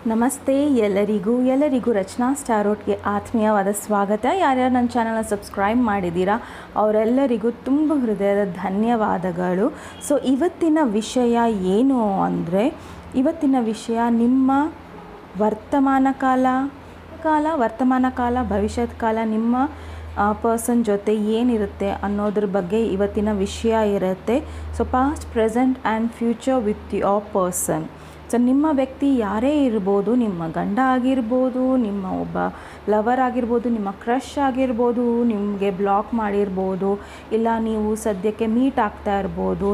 ನಮಸ್ತೆ ಎಲ್ಲರಿಗೂ ರಚನಾ ಸ್ಟಾರೋಟ್ಗೆ ಆತ್ಮೀಯವಾದ ಸ್ವಾಗತ. ಯಾರ್ಯಾರು ನನ್ನ ಚಾನಲ್ನ ಸಬ್ಸ್ಕ್ರೈಬ್ ಮಾಡಿದ್ದೀರಾ ಅವರೆಲ್ಲರಿಗೂ ತುಂಬ ಹೃದಯದ ಧನ್ಯವಾದಗಳು. ಸೊ ಇವತ್ತಿನ ವಿಷಯ ಏನು ಅಂದರೆ, ಇವತ್ತಿನ ವಿಷಯ ನಿಮ್ಮ ವರ್ತಮಾನ ಕಾಲ ಭವಿಷ್ಯತ್ ಕಾಲ ನಿಮ್ಮ ಪರ್ಸನ್ ಜೊತೆ ಏನಿರುತ್ತೆ ಅನ್ನೋದ್ರ ಬಗ್ಗೆ ಇವತ್ತಿನ ವಿಷಯ ಇರುತ್ತೆ. So past, present and future with your person. So ನಿಮ್ಮ ವ್ಯಕ್ತಿ ಯಾರೇ ಇರ್ಬೋದು, ನಿಮ್ಮ ಗಂಡ ಆಗಿರ್ಬೋದು, ನಿಮ್ಮ ಒಬ್ಬ ಲವರ್ ಆಗಿರ್ಬೋದು, ನಿಮ್ಮ ಕ್ರಷ್ ಆಗಿರ್ಬೋದು, ನಿಮಗೆ ಬ್ಲಾಕ್ ಮಾಡಿರ್ಬೋದು, ಇಲ್ಲ ನೀವು ಸದ್ಯಕ್ಕೆ ಮೀಟ್ ಆಗ್ತಾ ಇರ್ಬೋದು,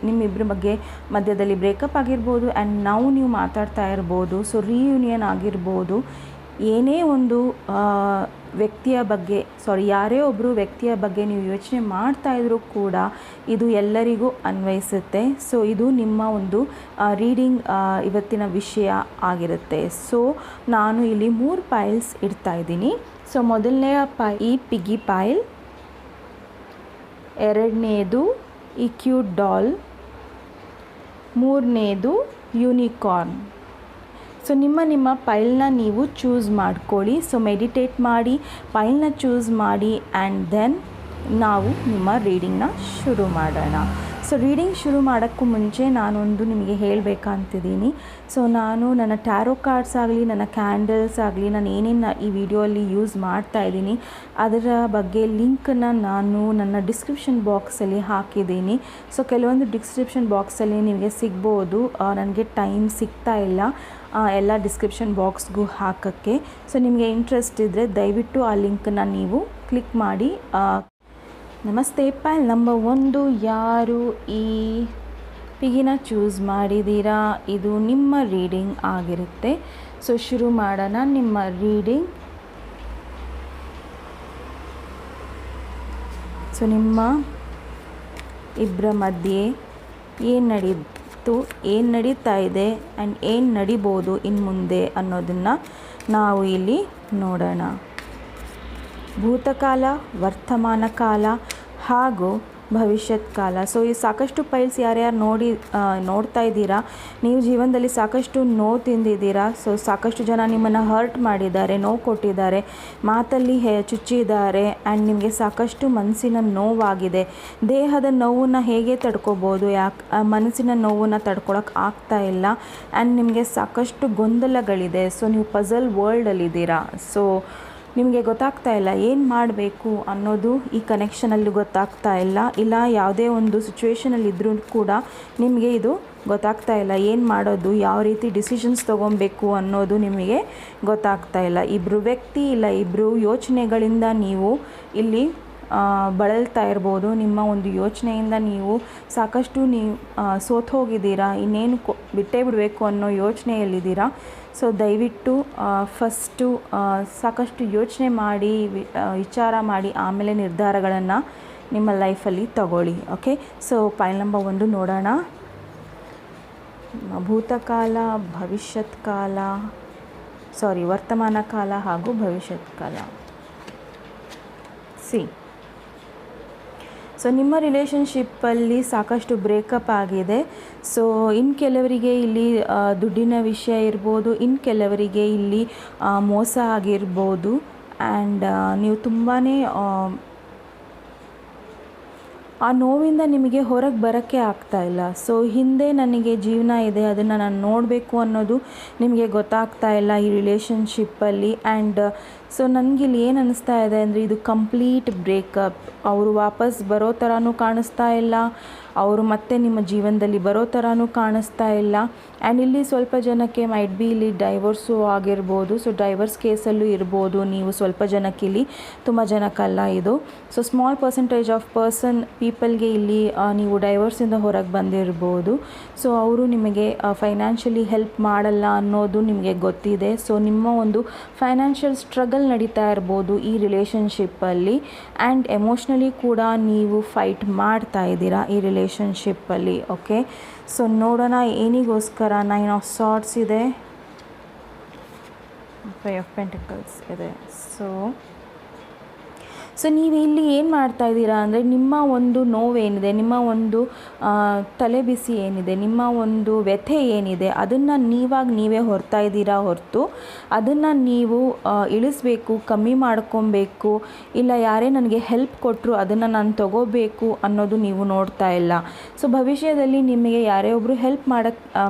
ನಿಮ್ಮಿಬ್ಬರ ಬಗ್ಗೆ ಮಧ್ಯದಲ್ಲಿ ಬ್ರೇಕಪ್ ಆಗಿರ್ಬೋದು ಆ್ಯಂಡ್ ನೀವು ಮಾತಾಡ್ತಾ ಇರ್ಬೋದು. ಸೊ ರಿಯೂನಿಯನ್ ಆಗಿರ್ಬೋದು. ಏನೇ ಒಂದು ಯಾರೇ ಒಬ್ಬರು ವ್ಯಕ್ತಿಯ ಬಗ್ಗೆ ನೀವು ಯೋಚನೆ ಮಾಡ್ತಾಯಿದ್ರೂ ಕೂಡ ಇದು ಎಲ್ಲರಿಗೂ ಅನ್ವಯಿಸುತ್ತೆ. ಸೊ ಇದು ನಿಮ್ಮ ಒಂದು ರೀಡಿಂಗ್ ಇವತ್ತಿನ ವಿಷಯ ಆಗಿರುತ್ತೆ. ಸೊ ನಾನು ಇಲ್ಲಿ 3 ಪೈಲ್ಸ್ ಇಡ್ತಾ ಇದ್ದೀನಿ. ಸೊ ಮೊದಲನೆಯ ಈ ಪಿಗಿ ಪೈಲ್, ಎರಡನೇದು ಈ ಕ್ಯೂಟ್ ಡಾಲ್, ಮೂರನೇದು ಯೂನಿಕಾರ್ನ್. ಸೊ ನಿಮ್ಮ ಪೈಲ್ನ ನೀವು ಚೂಸ್ ಮಾಡ್ಕೊಳ್ಳಿ. ಸೊ ಮೆಡಿಟೇಟ್ ಮಾಡಿ, ಪೈಲ್ನ ಚೂಸ್ ಮಾಡಿ ಆ್ಯಂಡ್ ದೆನ್ ನಾವು ನಿಮ್ಮ ರೀಡಿಂಗ್ನ ಶುರು ಮಾಡೋಣ. ಸೊ ರೀಡಿಂಗ್ ಶುರು ಮಾಡೋಕ್ಕೂ ಮುಂಚೆ ನಾನೊಂದು ನಿಮಗೆ ಹೇಳಬೇಕಂತಿದ್ದೀನಿ. ಸೊ ನಾನು ನನ್ನ ಟ್ಯಾರೋ ಕಾರ್ಡ್ಸ್ ಆಗಲಿ, ನನ್ನ ಕ್ಯಾಂಡಲ್ಸ್ ಆಗಲಿ, ನಾನು ಏನೇನು ಈ ವಿಡಿಯೋಲ್ಲಿ ಯೂಸ್ ಮಾಡ್ತಾಯಿದ್ದೀನಿ ಅದರ ಬಗ್ಗೆ ಲಿಂಕನ್ನು ನಾನು ನನ್ನ ಡಿಸ್ಕ್ರಿಪ್ಷನ್ ಬಾಕ್ಸಲ್ಲಿ ಹಾಕಿದ್ದೀನಿ. ಸೊ ಕೆಲವೊಂದು ಡಿಸ್ಕ್ರಿಪ್ಷನ್ ಬಾಕ್ಸಲ್ಲಿ ನಿಮಗೆ ಸಿಗ್ಬೋದು. ನನಗೆ ಟೈಮ್ ಸಿಗ್ತಾ ಇಲ್ಲ ಎಲ್ಲ ಡಿಸ್ಕ್ರಿಪ್ಷನ್ ಬಾಕ್ಸ್ಗೂ ಹಾಕೋಕ್ಕೆ. ಸೊ ನಿಮಗೆ ಇಂಟ್ರೆಸ್ಟ್ ಇದ್ದರೆ ದಯವಿಟ್ಟು ಆ ಲಿಂಕನ್ನು ನೀವು ಕ್ಲಿಕ್ ಮಾಡಿ. ನಮಸ್ತೆ. ಪೈಲ್ ನಂಬರ್ 1, ಯಾರು ಈ ಪಿಗಿನ ಚೂಸ್ ಮಾಡಿದ್ದೀರಾ, ಇದು ನಿಮ್ಮ ರೀಡಿಂಗ್ ಆಗಿರುತ್ತೆ. ಸೊ ಶುರು ಮಾಡೋಣ ನಿಮ್ಮ ರೀಡಿಂಗ್. ಸೊ ನಿಮ್ಮ ಇಬ್ಬರ ಮಧ್ಯೆ ಏನು ನಡೀತಾ ಇದೆ ಆ್ಯಂಡ್ ಏನು ನಡಿಬೋದು ಇನ್ನು ಮುಂದೆ ಅನ್ನೋದನ್ನು ನಾವು ಇಲ್ಲಿ ನೋಡೋಣ. ಭೂತಕಾಲ, ವರ್ತಮಾನ ಕಾಲ ಹಾಗೂ ಭವಿಷ್ಯತ್ ಕಾಲ. ಸೊ ಈ ಸಾಕಷ್ಟು ಪೈಲ್ಸ್ ಯಾರ್ಯಾರು ನೋಡ್ತಾ ಇದ್ದೀರಾ, ನೀವು ಜೀವನದಲ್ಲಿ ಸಾಕಷ್ಟು ನೋವು ತಿಂದಿದ್ದೀರಾ. ಸೊ ಸಾಕಷ್ಟು ಜನ ನಿಮ್ಮನ್ನು ಹರ್ಟ್ ಮಾಡಿದ್ದಾರೆ, ನೋವು ಕೊಟ್ಟಿದ್ದಾರೆ, ಮಾತಲ್ಲಿ ಚುಚ್ಚಿದ್ದಾರೆ ಆ್ಯಂಡ್ ನಿಮಗೆ ಸಾಕಷ್ಟು ಮನಸ್ಸಿನ ನೋವಾಗಿದೆ. ದೇಹದ ನೋವನ್ನು ಹೇಗೆ ತಡ್ಕೋಬೋದು, ಮನಸ್ಸಿನ ನೋವನ್ನು ತಡ್ಕೊಳಕ್ಕೆ ಆಗ್ತಾ ಇಲ್ಲ ಆ್ಯಂಡ್ ನಿಮಗೆ ಸಾಕಷ್ಟು ಗೊಂದಲಗಳಿದೆ. ಸೊ ನೀವು ಪಝಲ್ ವರ್ಲ್ಡಲ್ಲಿದ್ದೀರಾ. ಸೊ ನಿಮಗೆ ಗೊತ್ತಾಗ್ತಾ ಇಲ್ಲ ಏನು ಮಾಡಬೇಕು ಅನ್ನೋದು ಈ ಕನೆಕ್ಷನಲ್ಲಿ ಗೊತ್ತಾಗ್ತಾ ಇಲ್ಲ ಯಾವುದೇ ಒಂದು ಸಿಚುವೇಷನಲ್ಲಿ ಇದ್ದರೂ ಕೂಡ ನಿಮಗೆ ಇದು ಗೊತ್ತಾಗ್ತಾ ಇಲ್ಲ. ಏನು ಮಾಡೋದು, ಯಾವ ರೀತಿ ಡಿಸಿಷನ್ಸ್ ತೊಗೊಬೇಕು ಅನ್ನೋದು ನಿಮಗೆ ಗೊತ್ತಾಗ್ತಾ ಇಲ್ಲ. ಇಬ್ಬರು ವ್ಯಕ್ತಿ ಇಲ್ಲ ಇಬ್ಬರು ಯೋಚನೆಗಳಿಂದ ನೀವು ಇಲ್ಲಿ ಬಳಲ್ತಾ ಇರ್ಬೋದು. ನಿಮ್ಮ ಒಂದು ಯೋಚನೆಯಿಂದ ನೀವು ಸಾಕಷ್ಟು ಸೋತು ಹೋಗಿದ್ದೀರಾ, ಇನ್ನೇನು ಬಿಟ್ಟೇ ಬಿಡಬೇಕು ಅನ್ನೋ ಯೋಚನೆಯಲ್ಲಿದ್ದೀರಾ. ಸೊ ದಯವಿಟ್ಟು ಫಸ್ಟು ಸಾಕಷ್ಟು ಯೋಚನೆ ಮಾಡಿ, ವಿಚಾರ ಮಾಡಿ ಆಮೇಲೆ ನಿರ್ಧಾರಗಳನ್ನು ನಿಮ್ಮ ಲೈಫಲ್ಲಿ ತಗೊಳ್ಳಿ. ಓಕೆ. ಸೊ ಪೈಲ್ ನಂಬರ್ 1 ನೋಡೋಣ. ಭೂತಕಾಲ, ವರ್ತಮಾನ ಕಾಲ ಹಾಗೂ ಭವಿಷ್ಯತ್ ಕಾಲ. ಸೊ ನಿಮ್ಮ ರಿಲೇಷನ್ಶಿಪ್ಪಲ್ಲಿ ಸಾಕಷ್ಟು ಬ್ರೇಕಪ್ ಆಗಿದೆ. ಸೊ ಇನ್ನು ಕೆಲವರಿಗೆ ಇಲ್ಲಿ ದುಡ್ಡಿನ ವಿಷಯ ಇರ್ಬೋದು, ಇನ್ನು ಕೆಲವರಿಗೆ ಇಲ್ಲಿ ಮೋಸ ಆಗಿರ್ಬೋದು ಆ್ಯಂಡ್ ನೀವು ತುಂಬಾ ಆ ನೋವಿಂದ ನಿಮಗೆ ಹೊರಗೆ ಬರೋಕ್ಕೆ ಆಗ್ತಾಯಿಲ್ಲ. ಸೊ ಹಿಂದೆ ನನಗೆ ಜೀವನ ಇದೆ, ಅದನ್ನು ನಾನು ನೋಡಬೇಕು ಅನ್ನೋದು ನಿಮಗೆ ಗೊತ್ತಾಗ್ತಾ ಇಲ್ಲ ಈ ರಿಲೇಷನ್ಶಿಪ್ಪಲ್ಲಿ. ಆ್ಯಂಡ್ ಸೊ ನನಗಿಲ್ಲಿ ಏನು ಅನ್ನಿಸ್ತಾ ಇದೆ ಅಂದರೆ ಇದು ಕಂಪ್ಲೀಟ್ ಬ್ರೇಕಪ್. ಅವರು ವಾಪಸ್ ಬರೋ ಥರನೂ ಕಾಣಿಸ್ತಾ ಇಲ್ಲ, ಅವರು ಮತ್ತೆ ನಿಮ್ಮ ಜೀವನದಲ್ಲಿ ಬರೋ ಥರನೂ ಕಾಣಿಸ್ತಾ ಇಲ್ಲ. ಆ್ಯಂಡ್ ಇಲ್ಲಿ ಸ್ವಲ್ಪ ಜನಕ್ಕೆ ಮೈಟ್ ಬಿ ಇಲ್ಲಿ ಡೈವೋರ್ಸು ಆಗಿರ್ಬೋದು. ಸೊ ಡೈವರ್ಸ್ ಕೇಸಲ್ಲೂ ಇರ್ಬೋದು ನೀವು. ಸ್ವಲ್ಪ ಜನಕ್ಕೆ ಇಲ್ಲಿ, ತುಂಬ ಜನಕ್ಕಲ್ಲ ಇದು. ಸೊ ಸ್ಮಾಲ್ ಪರ್ಸೆಂಟೇಜ್ ಆಫ್ ಪೀಪಲ್ಗೆ ಇಲ್ಲಿ ನೀವು ಡೈವರ್ಸಿಂದ ಹೊರಗೆ ಬಂದಿರ್ಬೋದು. ಸೊ ಅವರು ನಿಮಗೆ ಫೈನಾನ್ಷಿಯಲಿ ಹೆಲ್ಪ್ ಮಾಡಲ್ಲ ಅನ್ನೋದು ನಿಮಗೆ ಗೊತ್ತಿದೆ. ಸೊ ನಿಮ್ಮ ಒಂದು ಫೈನಾನ್ಷಿಯಲ್ ಸ್ಟ್ರಗಲ್ ನಡೀತಾ ಇರ್ಬೋದು ಈ ರಿಲೇಷನ್ಶಿಪ್ಪಲ್ಲಿ ಆ್ಯಂಡ್ ಎಮೋಷ್ನಲಿ ಕೂಡ ನೀವು ಫೈಟ್ ಮಾಡ್ತಾ ಇದ್ದೀರಾ ಈ ರಿಲೇಷನ್ಶಿಪ್ಪಲ್ಲಿ. ಓಕೆ. ಸೊ ನೋಡೋಣ ಏನಿಗೋಸ್ಕರ. 9 ಆಫ್ ಸಾರ್ಡ್ಸ್ ಇದೆ, 5 ಆಫ್ ಪೆಂಟಿಕಲ್ಸ್ ಇದೆ. ಸೊ ಸೊ ನೀವು ಇಲ್ಲಿ ಏನು ಮಾಡ್ತಾ ಇದ್ದೀರಾ ಅಂದರೆ ನಿಮ್ಮ ಒಂದು ನೋವೇನಿದೆ, ನಿಮ್ಮ ಒಂದು ತಲೆ ಬಿಸಿ ಏನಿದೆ, ನಿಮ್ಮ ಒಂದು ವ್ಯಥೆ ಏನಿದೆ, ಅದನ್ನು ನೀವೇ ಹೊರ್ತಾ ಇದ್ದೀರಾ ಹೊರತು ಅದನ್ನು ನೀವು ಇಳಿಸ್ಬೇಕು, ಕಮ್ಮಿ ಮಾಡ್ಕೊಬೇಕು, ಇಲ್ಲ ಯಾರೇ ನನಗೆ ಹೆಲ್ಪ್ ಕೊಟ್ಟರು ಅದನ್ನು ನಾನು ತಗೋಬೇಕು ಅನ್ನೋದು ನೀವು ನೋಡ್ತಾ ಇಲ್ಲ. ಸೊ ಭವಿಷ್ಯದಲ್ಲಿ ನಿಮಗೆ ಯಾರೇ ಒಬ್ಬರು ಹೆಲ್ಪ್ ಮಾಡೋಕ್ಕೆ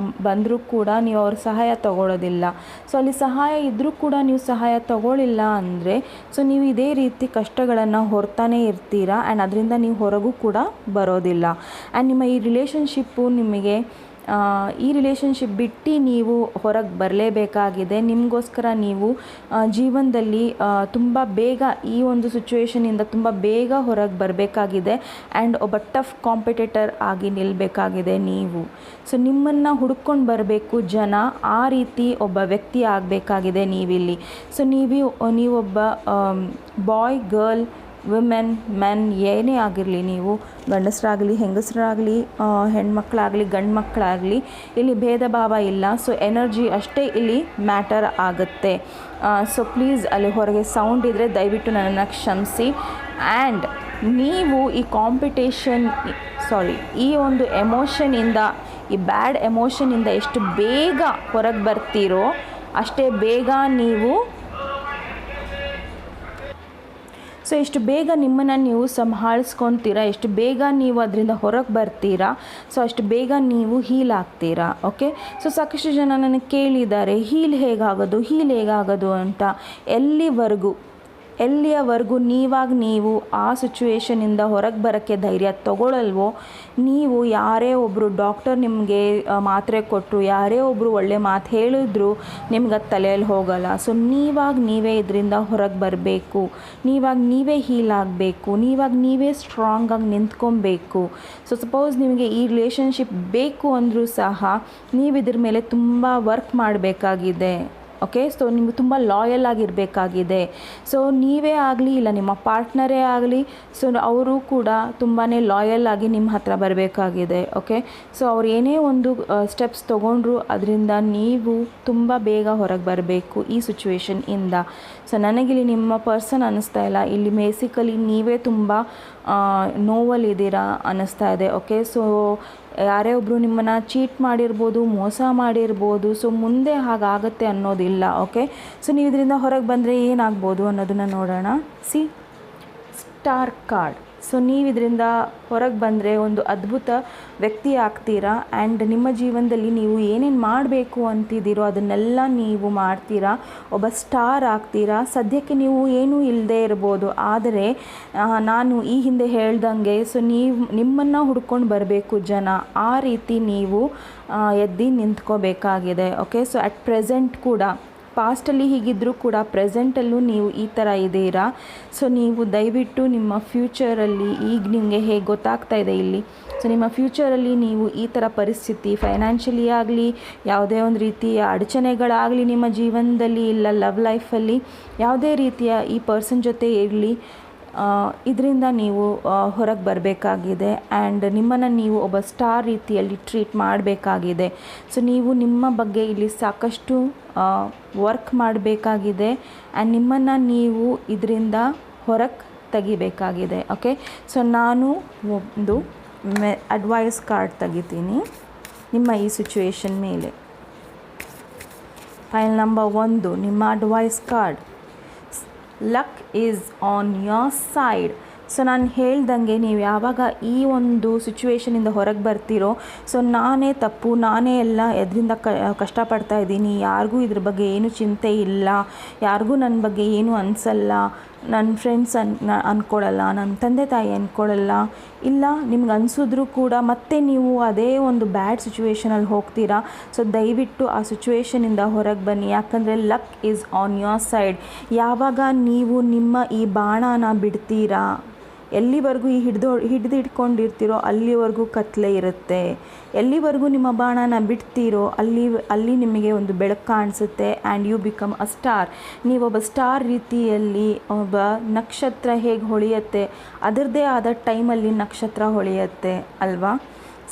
ಬಂದರೂ ಕೂಡ ನೀವು ಅವ್ರ ಸಹಾಯ ತಗೊಳ್ಳೋದಿಲ್ಲ. ಸೊ ಅಲ್ಲಿ ಸಹಾಯ ಇದ್ದರೂ ಕೂಡ ನೀವು ಸಹಾಯ ತಗೊಳ್ಳಿಲ್ಲ ಅಂದರೆ ಸೊ ನೀವು ಇದೇ ರೀತಿ ಕಷ್ಟಗಳನ್ನು ಹೊರ್ತಾನೆ ಇರ್ತೀರಾ ಆ್ಯಂಡ್ ಅದರಿಂದ ನೀವು ಹೊರಗೂ ಕೂಡ ಬರೋದಿಲ್ಲ. ಆ್ಯಂಡ್ ನಿಮ್ಮ ಈ ರಿಲೇಷನ್ಶಿಪ್ಪು ನಿಮಗೆ ಈ ರಿಲೇಷನ್ಶಿಪ್ ಬಿಟ್ಟು ನೀವು ಹೊರಗೆ ಬರಲೇಬೇಕಾಗಿದೆ. ನಿಮಗೋಸ್ಕರ ನೀವು ಜೀವನದಲ್ಲಿ ತುಂಬ ಬೇಗ ಈ ಒಂದು ಸಿಚುವೇಷನಿಂದ ತುಂಬ ಬೇಗ ಹೊರಗೆ ಬರಬೇಕಾಗಿದೆ ಆ್ಯಂಡ್ ಒಬ್ಬ ಟಫ್ ಕಾಂಪಿಟೇಟರ್ ಆಗಿ ನಿಲ್ಲಬೇಕಾಗಿದೆ ನೀವು. ಸೊ ನಿಮ್ಮನ್ನು ಹುಡ್ಕೊಂಡು ಬರಬೇಕು ಜನ, ಆ ರೀತಿ ಒಬ್ಬ ವ್ಯಕ್ತಿ ಆಗಬೇಕಾಗಿದೆ ನೀವಿಲ್ಲಿ. ಸೊ ನೀವೊಬ್ಬ ಬಾಯ್, ಗರ್ಲ್, ವಿಮೆನ್, ಮೆನ್ ಏನೇ ಆಗಿರಲಿ, ನೀವು ಗಂಡಸರಾಗಲಿ ಹೆಂಗಸರಾಗಲಿ ಹೆಣ್ಮಕ್ಳಾಗಲಿ ಗಂಡು ಮಕ್ಕಳಾಗಲಿ ಇಲ್ಲಿ ಭೇದ ಭಾವ ಇಲ್ಲ. ಸೊ ಎನರ್ಜಿ ಅಷ್ಟೇ ಇಲ್ಲಿ ಮ್ಯಾಟರ್ ಆಗುತ್ತೆ. ಸೊ ಪ್ಲೀಸ್ ಅಲ್ಲಿ ಹೊರಗೆ ಸೌಂಡ್ ಇದ್ದರೆ ದಯವಿಟ್ಟು ನನ್ನನ್ನು ಕ್ಷಮಿಸಿ. ಆ್ಯಂಡ್ ನೀವು ಈ ಒಂದು ಎಮೋಷನಿಂದ, ಈ ಬ್ಯಾಡ್ ಎಮೋಷನಿಂದ ಎಷ್ಟು ಬೇಗ ಹೊರಗೆ ಬರ್ತೀರೋ ಅಷ್ಟೇ ಬೇಗ ನೀವು ಎಷ್ಟು ಬೇಗ ನಿಮ್ಮನ್ನು ನೀವು ಸಂಭಾಳಿಸ್ಕೊತೀರಾ, ಎಷ್ಟು ಬೇಗ ನೀವು ಅದರಿಂದ ಹೊರಗೆ ಬರ್ತೀರಾ, ಸೊ ಅಷ್ಟು ಬೇಗ ನೀವು ಹೀಲ್ ಆಗ್ತೀರಾ. ಓಕೆ, ಸೊ ಸಾಕಷ್ಟು ಜನ ನನಗೆ ಕೇಳಿದ್ದಾರೆ ಹೀಲ್ ಹೇಗಾಗೋದು ಅಂತ. ಎಲ್ಲಿಯವರೆಗೂ ನೀವು ಆ ಸಿಚುವೇಷನಿಂದ ಹೊರಗೆ ಬರೋಕ್ಕೆ ಧೈರ್ಯ ತಗೊಳ್ಳಲ್ವೋ, ನೀವು ಯಾರೇ ಒಬ್ಬರು ಡಾಕ್ಟರ್ ನಿಮಗೆ ಮಾತ್ರೆ ಕೊಟ್ಟರು, ಯಾರೇ ಒಬ್ಬರು ಒಳ್ಳೆ ಮಾತು ಹೇಳಿದ್ರು ನಿಮ್ಗೆ ಅದು ತಲೆಯಲ್ಲಿ ಹೋಗಲ್ಲ. ಸೊ ನೀವೇ ಇದರಿಂದ ಹೊರಗೆ ಬರಬೇಕು, ನೀವೇ ಹೀಲ್ ಆಗಬೇಕು, ನೀವೇ ಸ್ಟ್ರಾಂಗಾಗಿ ನಿಂತ್ಕೊಬೇಕು. ಸೊ ಸಪೋಸ್ ನಿಮಗೆ ಈ ರಿಲೇಷನ್ಶಿಪ್ ಬೇಕು ಅಂದರೂ ಸಹ ನೀವು ಇದ್ರ ಮೇಲೆ ತುಂಬ ವರ್ಕ್ ಮಾಡಬೇಕಾಗಿದೆ. ಓಕೆ, ಸೊ ನಿಮಗೆ ತುಂಬ ಲಾಯಲ್ ಆಗಿರಬೇಕಾಗಿದೆ. ಸೊ ನೀವೇ ಆಗಲಿ ಇಲ್ಲ ನಿಮ್ಮ ಪಾರ್ಟ್ನರೇ ಆಗಲಿ, ಸೊ ಅವರು ಕೂಡ ತುಂಬಾ ಲಾಯಲ್ ಆಗಿ ನಿಮ್ಮ ಹತ್ರ ಬರಬೇಕಾಗಿದೆ. ಓಕೆ, ಸೊ ಅವ್ರು ಏನೇ ಒಂದು ಸ್ಟೆಪ್ಸ್ ತೊಗೊಂಡ್ರು ಅದರಿಂದ ನೀವು ತುಂಬ ಬೇಗ ಹೊರಗೆ ಬರಬೇಕು ಈ ಸಿಚುವೇಶನ್ ಇಂದ. ಸೊ ನನಗಿಲ್ಲಿ ನಿಮ್ಮ ಪರ್ಸನ್ ಅನ್ನಿಸ್ತಾ ಇಲ್ಲ, ಇಲ್ಲಿ ಬೇಸಿಕಲಿ ನೀವೇ ತುಂಬ ನೋವಲ್ಲಿದ್ದೀರಾ ಅನ್ನಿಸ್ತಾ ಇದೆ. ಓಕೆ, ಸೊ ಯಾರೇ ಒಬ್ಬರು ನಿಮ್ಮನ್ನು ಚೀಟ್ ಮಾಡಿರ್ಬೋದು, ಮೋಸ ಮಾಡಿರ್ಬೋದು. ಸೊ ಮುಂದೆ ಹಾಗಾಗತ್ತೆ ಅನ್ನೋದಿಲ್ಲ. ಓಕೆ, ಸೊ ನೀವು ಇದರಿಂದ ಹೊರಗೆ ಬಂದರೆ ಏನಾಗ್ಬೋದು ಅನ್ನೋದನ್ನು ನೋಡೋಣ. Star card. ಸೊ ನೀವು ಇದರಿಂದ ಹೊರಗೆ ಬಂದರೆ ಒಂದು ಅದ್ಭುತ ವ್ಯಕ್ತಿ ಆಗ್ತೀರಾ ಆ್ಯಂಡ್ ನಿಮ್ಮ ಜೀವನದಲ್ಲಿ ನೀವು ಏನೇನು ಮಾಡಬೇಕು ಅಂತಿದ್ದೀರೋ ಅದನ್ನೆಲ್ಲ ನೀವು ಮಾಡ್ತೀರಾ, ಒಬ್ಬ ಸ್ಟಾರ್ ಆಗ್ತೀರಾ. ಸದ್ಯಕ್ಕೆ ನೀವು ಏನೂ ಇಲ್ಲದೆ ಇರ್ಬೋದು, ಆದರೆ ನಾನು ಈ ಹಿಂದೆ ಹೇಳ್ದಂಗೆ ಸೊ ನಿಮ್ಮನ್ನು ಹುಡ್ಕೊಂಡು ಬರಬೇಕು ಜನ, ಆ ರೀತಿ ನೀವು ಎದ್ದು ನಿಂತ್ಕೋಬೇಕಾಗಿದೆ. ಓಕೆ, ಸೊ ಅಟ್ ಪ್ರೆಸೆಂಟ್ ಕೂಡ ಪಾಸ್ಟಲ್ಲಿ ಹೀಗಿದ್ದರೂ ಕೂಡ ಪ್ರೆಸೆಂಟಲ್ಲೂ ನೀವು ಈ ಥರ ಇದ್ದೀರಾ. ಸೊ ನೀವು ದಯವಿಟ್ಟು ನಿಮ್ಮ ಫ್ಯೂಚರಲ್ಲಿ ಈಗ ನಿಮಗೆ ಹೇಗೆ ಗೊತ್ತಾಗ್ತಾ ಇದೆ ಇಲ್ಲಿ, ಸೊ ನಿಮ್ಮ ಫ್ಯೂಚರಲ್ಲಿ ನೀವು ಈ ಥರ ಪರಿಸ್ಥಿತಿ ಫೈನಾನ್ಷಿಯಲಿ ಆಗಲಿ, ಯಾವುದೇ ಒಂದು ರೀತಿಯ ಅಡಚಣೆಗಳಾಗಲಿ ನಿಮ್ಮ ಜೀವನದಲ್ಲಿ ಇಲ್ಲ ಲವ್ ಲೈಫಲ್ಲಿ ಯಾವುದೇ ರೀತಿಯ ಈ ಪರ್ಸನ್ ಜೊತೆ ಇರಲಿ, ಇದರಿಂದ ನೀವು ಹೊರಗೆ ಬರಬೇಕಾಗಿದೆ ಆ್ಯಂಡ್ ನಿಮ್ಮನ್ನು ನೀವು ಒಬ್ಬ ಸ್ಟಾರ್ ರೀತಿಯಲ್ಲಿ ಟ್ರೀಟ್ ಮಾಡಬೇಕಾಗಿದೆ. ಸೊ ನೀವು ನಿಮ್ಮ ಬಗ್ಗೆ ಇಲ್ಲಿ ಸಾಕಷ್ಟು ವರ್ಕ್ ಮಾಡಬೇಕಾಗಿದೆ ಆ್ಯಂಡ್ ನಿಮ್ಮನ್ನು ನೀವು ಇದರಿಂದ ಹೊರಗೆ ತೆಗಿಬೇಕಾಗಿದೆ. ಓಕೆ, ಸೊ ನಾನು ಒಂದು ಅಡ್ವೈಸ್ ಕಾರ್ಡ್ ತೆಗಿತೀನಿ ನಿಮ್ಮ ಈ ಸಿಚುವೇಶನ್ ಮೇಲೆ. ಫೈಲ್ ನಂಬರ್ 1, ನಿಮ್ಮ advice card. Luck is on your side. So ನಾನು ಹೇಳ್ದಂಗೆ ನೀವು ಯಾವಾಗ ಈ ಒಂದು ಸಿಚುವೇಷನಿಂದ ಹೊರಗೆ ಬರ್ತೀರೋ, ಸೊ ನಾನೇ ತಪ್ಪು, ನಾನೇ ಎಲ್ಲ ಎದರಿಂದ ಕಷ್ಟಪಡ್ತಾ ಇದ್ದೀನಿ, ಯಾರಿಗೂ ಇದ್ರ ಬಗ್ಗೆ ಏನು ಚಿಂತೆ ಇಲ್ಲ, ಯಾರಿಗೂ ನನ್ನ ಬಗ್ಗೆ ಏನು ಅನಿಸಲ್ಲ, ನನ್ನ ಫ್ರೆಂಡ್ಸ್ ಅಂದ್ಕೊಳ್ಳಲ್ಲ, ನನ್ನ ತಂದೆ ತಾಯಿ ಅಂದ್ಕೊಳ್ಳಲ್ಲ, ಇಲ್ಲ ನಿಮ್ಗೆ ಅನಿಸಿದ್ರೂ ಕೂಡ ಮತ್ತೆ ನೀವು ಅದೇ ಒಂದು ಬ್ಯಾಡ್ ಸಿಚುವೇಷನಲ್ಲಿ ಹೋಗ್ತೀರಾ. ಸೊ ದಯವಿಟ್ಟು ಆ ಸಿಚುವೇಷನಿಂದ ಹೊರಗೆ ಬನ್ನಿ, ಯಾಕಂದರೆ luck is on your side. ಯಾವಾಗ ನೀವು ನಿಮ್ಮ ಈ ಬಾಣನ ಬಿಡ್ತೀರಾ, ಎಲ್ಲಿವರೆಗೂ ಈ ಹಿಡಿದಿಟ್ಕೊಂಡಿರ್ತೀರೋ ಅಲ್ಲಿವರೆಗೂ ಕತ್ತಲೆ ಇರುತ್ತೆ. ಎಲ್ಲಿವರೆಗೂ ನಿಮ್ಮ ಬಾಣನ ಬಿಡ್ತೀರೋ ಅಲ್ಲಿ ನಿಮಗೆ ಒಂದು ಬೆಳಕು ಕಾಣಿಸುತ್ತೆ and you become a star. ನೀವೊಬ್ಬ ಸ್ಟಾರ್ ರೀತಿಯಲ್ಲಿ ಒಬ್ಬ ನಕ್ಷತ್ರ ಹೇಗೆ ಹೊಳೆಯುತ್ತೆ ಅದರದ್ದೇ ಆದ ಟೈಮಲ್ಲಿ ನಕ್ಷತ್ರ ಹೊಳೆಯುತ್ತೆ ಅಲ್ವಾ.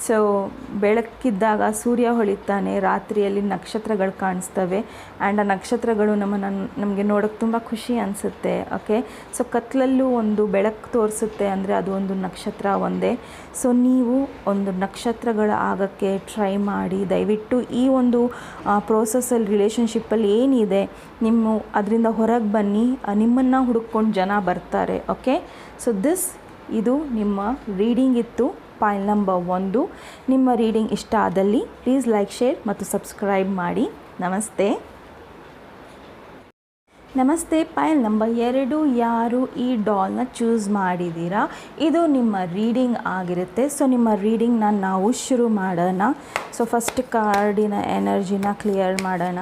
ಸೊ ಬೆಳಕಿದ್ದಾಗ ಸೂರ್ಯ ಹೊಳಿತಾನೆ, ರಾತ್ರಿಯಲ್ಲಿ ನಕ್ಷತ್ರಗಳು ಕಾಣಿಸ್ತವೆ ಆ್ಯಂಡ್ ಆ ನಕ್ಷತ್ರಗಳು ನಮಗೆ ನೋಡೋಕ್ಕೆ ತುಂಬ ಖುಷಿ ಅನಿಸುತ್ತೆ. ಓಕೆ, ಸೊ ಕತ್ಲಲ್ಲೂ ಒಂದು ಬೆಳಕು ತೋರಿಸುತ್ತೆ ಅಂದರೆ ಅದು ಒಂದು ನಕ್ಷತ್ರ ಒಂದೇ. ಸೊ ನೀವು ಒಂದು ನಕ್ಷತ್ರಗಳ ಆಗೋಕ್ಕೆ ಟ್ರೈ ಮಾಡಿ. ದಯವಿಟ್ಟು ಈ ಒಂದು ಪ್ರೋಸೆಸ್ಸಲ್ಲಿ ರಿಲೇಷನ್ಶಿಪ್ಪಲ್ಲಿ ಏನಿದೆ ಅದರಿಂದ ಹೊರಗೆ ಬನ್ನಿ. ನಿಮ್ಮನ್ನು ಹುಡುಕೊಂಡು ಜನ ಬರ್ತಾರೆ. ಓಕೆ, ಸೊ ಇದು ನಿಮ್ಮ ರೀಡಿಂಗ್ ಇತ್ತು, ಫೈಲ್ ನಂಬರ್ 1. ನಿಮ್ಮ ರೀಡಿಂಗ್ ಇಷ್ಟ ಆದಲ್ಲಿ ಪ್ಲೀಸ್ ಲೈಕ್, ಶೇರ್ ಮತ್ತು ಸಬ್ಸ್ಕ್ರೈಬ್ ಮಾಡಿ. ನಮಸ್ತೆ. ಫೈಲ್ ನಂಬರ್ 2, ಯಾರು ಈ ಡಾಲ್ನ ಚೂಸ್ ಮಾಡಿದ್ದೀರಾ, ಇದು ನಿಮ್ಮ ರೀಡಿಂಗ್ ಆಗಿರುತ್ತೆ. ಸೊ ನಿಮ್ಮ ರೀಡಿಂಗ್ನ ನಾವು ಶುರು ಮಾಡೋಣ. ಸೊ ಫಸ್ಟ್ ಕಾರ್ಡಿನ ಎನರ್ಜಿನ ಕ್ಲಿಯರ್ ಮಾಡೋಣ.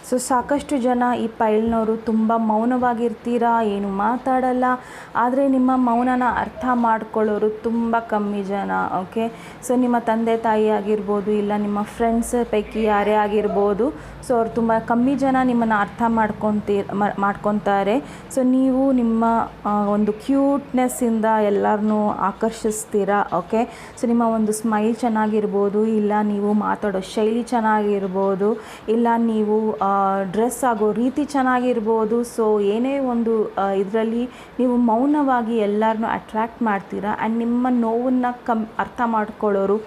ಸೊ ಸಾಕಷ್ಟು ಜನ ಈ ಪೈಲ್ನವರು ತುಂಬ ಮೌನವಾಗಿರ್ತೀರಾ, ಏನು ಮಾತಾಡಲ್ಲ. ಆದರೆ ನಿಮ್ಮ ಮೌನನ ಅರ್ಥ ಮಾಡ್ಕೊಳ್ಳೋರು ತುಂಬ ಕಮ್ಮಿ ಜನ. ಓಕೆ, ಸೊ ನಿಮ್ಮ ತಂದೆ ತಾಯಿ ಆಗಿರ್ಬೋದು, ಇಲ್ಲ ನಿಮ್ಮ ಫ್ರೆಂಡ್ಸ್ ಪೈಕಿ ಯಾರೇ ಆಗಿರ್ಬೋದು. ಸೊ ಅವ್ರು ತುಂಬ ಕಮ್ಮಿ ಜನ ನಿಮ್ಮನ್ನು ಅರ್ಥ ಮಾಡ್ಕೊತಾರೆ. ಸೊ ನೀವು ನಿಮ್ಮ ಒಂದು ಕ್ಯೂಟ್ನೆಸ್ಸಿಂದ ಎಲ್ಲರನ್ನೂ ಆಕರ್ಷಿಸ್ತೀರಾ. ಓಕೆ, ಸೊ ನಿಮ್ಮ ಒಂದು ಸ್ಮೈಲ್ ಚೆನ್ನಾಗಿರ್ಬೋದು, ಇಲ್ಲ ನೀವು ಮಾತಾಡೋ ಶೈಲಿ ಚೆನ್ನಾಗಿರ್ಬೋದು, ಇಲ್ಲ ನೀವು ಡ್ರೆಸ್ ಆಗೋ ರೀತಿ ಚೆನ್ನಾಗಿರ್ಬೋದು. ಸೊ ಏನೇ ಒಂದು ಇದರಲ್ಲಿ ನೀವು ಮೌನವಾಗಿ ಎಲ್ಲರನ್ನೂ ಅಟ್ರ್ಯಾಕ್ಟ್ ಮಾಡ್ತೀರಾ ಆ್ಯಂಡ್ ನಿಮ್ಮ ನೋವನ್ನು ಅರ್ಥ ಮಾಡ್ಕೊಳ್ಳೋರು